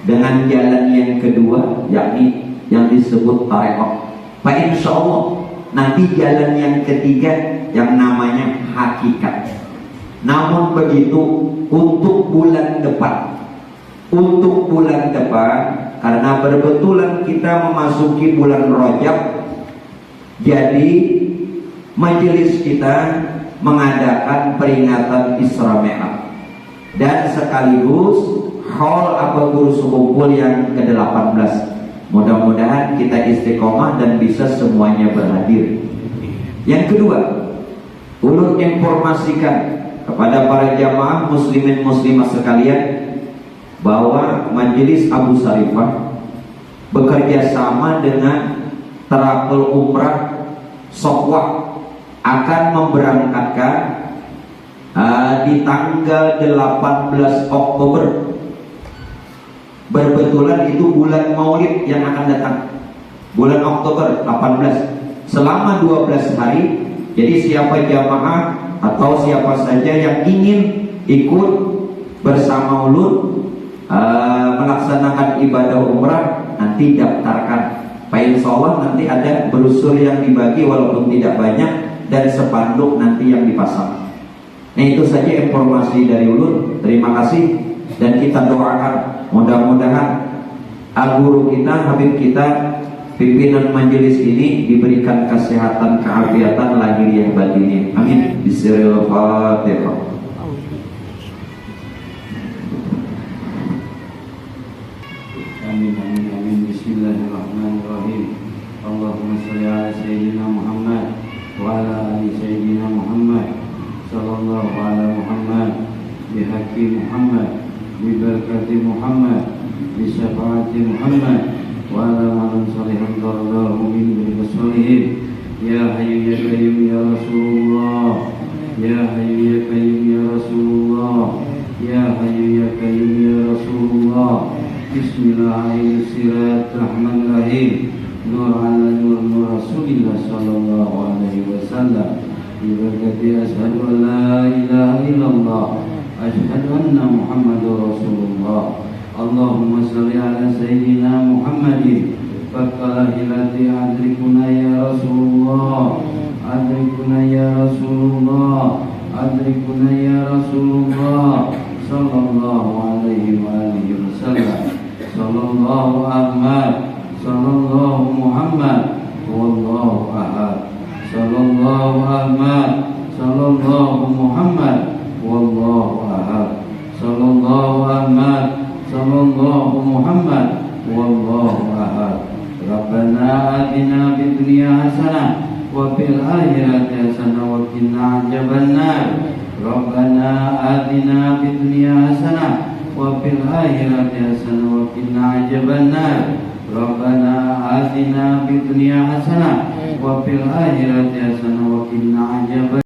dengan jalan yang kedua, yakni yang disebut tarekat. Pak, insya Allah nanti jalan yang ketiga yang namanya hakikat. Namun begitu untuk bulan depan, karena berbetulan kita memasuki bulan Rajab, jadi majelis kita mengadakan peringatan Isra Mi'raj dan sekaligus haul apa guru kumpul yang ke-18. Mudah-mudahan kita istiqomah dan bisa semuanya berhadir. Yang kedua, ulun informasikan kepada para jamaah muslimin muslimah sekalian bahwa Majelis Abu Sarifah bekerja sama dengan Travel Umrah Sokwa akan memberangkatkan di tanggal 18 Oktober. Berbetulan itu bulan Maulid yang akan datang, bulan Oktober 18, selama 12 hari. Jadi siapa jamaah atau siapa saja yang ingin ikut bersama ulun melaksanakan ibadah umrah, nanti daftarkan. Pak, insya Allah nanti ada brosur yang dibagi walaupun tidak banyak, dan spanduk nanti yang dipasang. Nah, itu saja informasi dari ulun. Terima kasih, dan kita doakan mudah-mudahan guru kita, Habib kita, pimpinan majelis ini diberikan kesehatan, keafiatan lahiriah batiniah. Amin. Bismillahirrahmanirrahim.
Amin amin amin. Bismillahirrahmanirrahim. Allahumma shalli ala sayyidina Muhammad wa ala ali sayyidina Muhammad sallallahu ala Muhammad bihaqqi Muhammad bibarakati Muhammad bisyafaati Muhammad wa ala man salihan darallahu min bisolihin. Ya hayyu ya qayyum ya Rasulullah, ya hayyu ya qayyum ya Rasulullah, ya hayyu ya qayyum ya Rasulullah. Bismillahirrahmanirrahim. Nur ala nur Rasulillah sallallahu alaihi wasallam. Berkati asyhadu an la ilaha illallah, asyhadu anna Muhammadar Rasulullah. Allahumma salli ala sayyidina Muhammadin faqala hilati adrikuna ya Rasulullah, adrikuna ya Rasulullah, adrikuna ya Rasulullah sallallahu alaihi wa alihi wasallam. Sallallahu Ahmad, sallallahu Muhammad, wallahu ahad. Sallallahu Ahmad, sallallahu Muhammad, wallahu ahad. Sallallahu Ahmad, sallallahu Muhammad, wallahu ahad. Rabbana atina fid dunya hasanah wa fil akhirati hasanah wa qina adzabannar. Rabbana atina fid dunya hasanah wa fil akhirati hasanah wa qina adzabannar. Rabbana atina fid dunya hasanah wa fil akhirati hasanah wa qina adzabannar.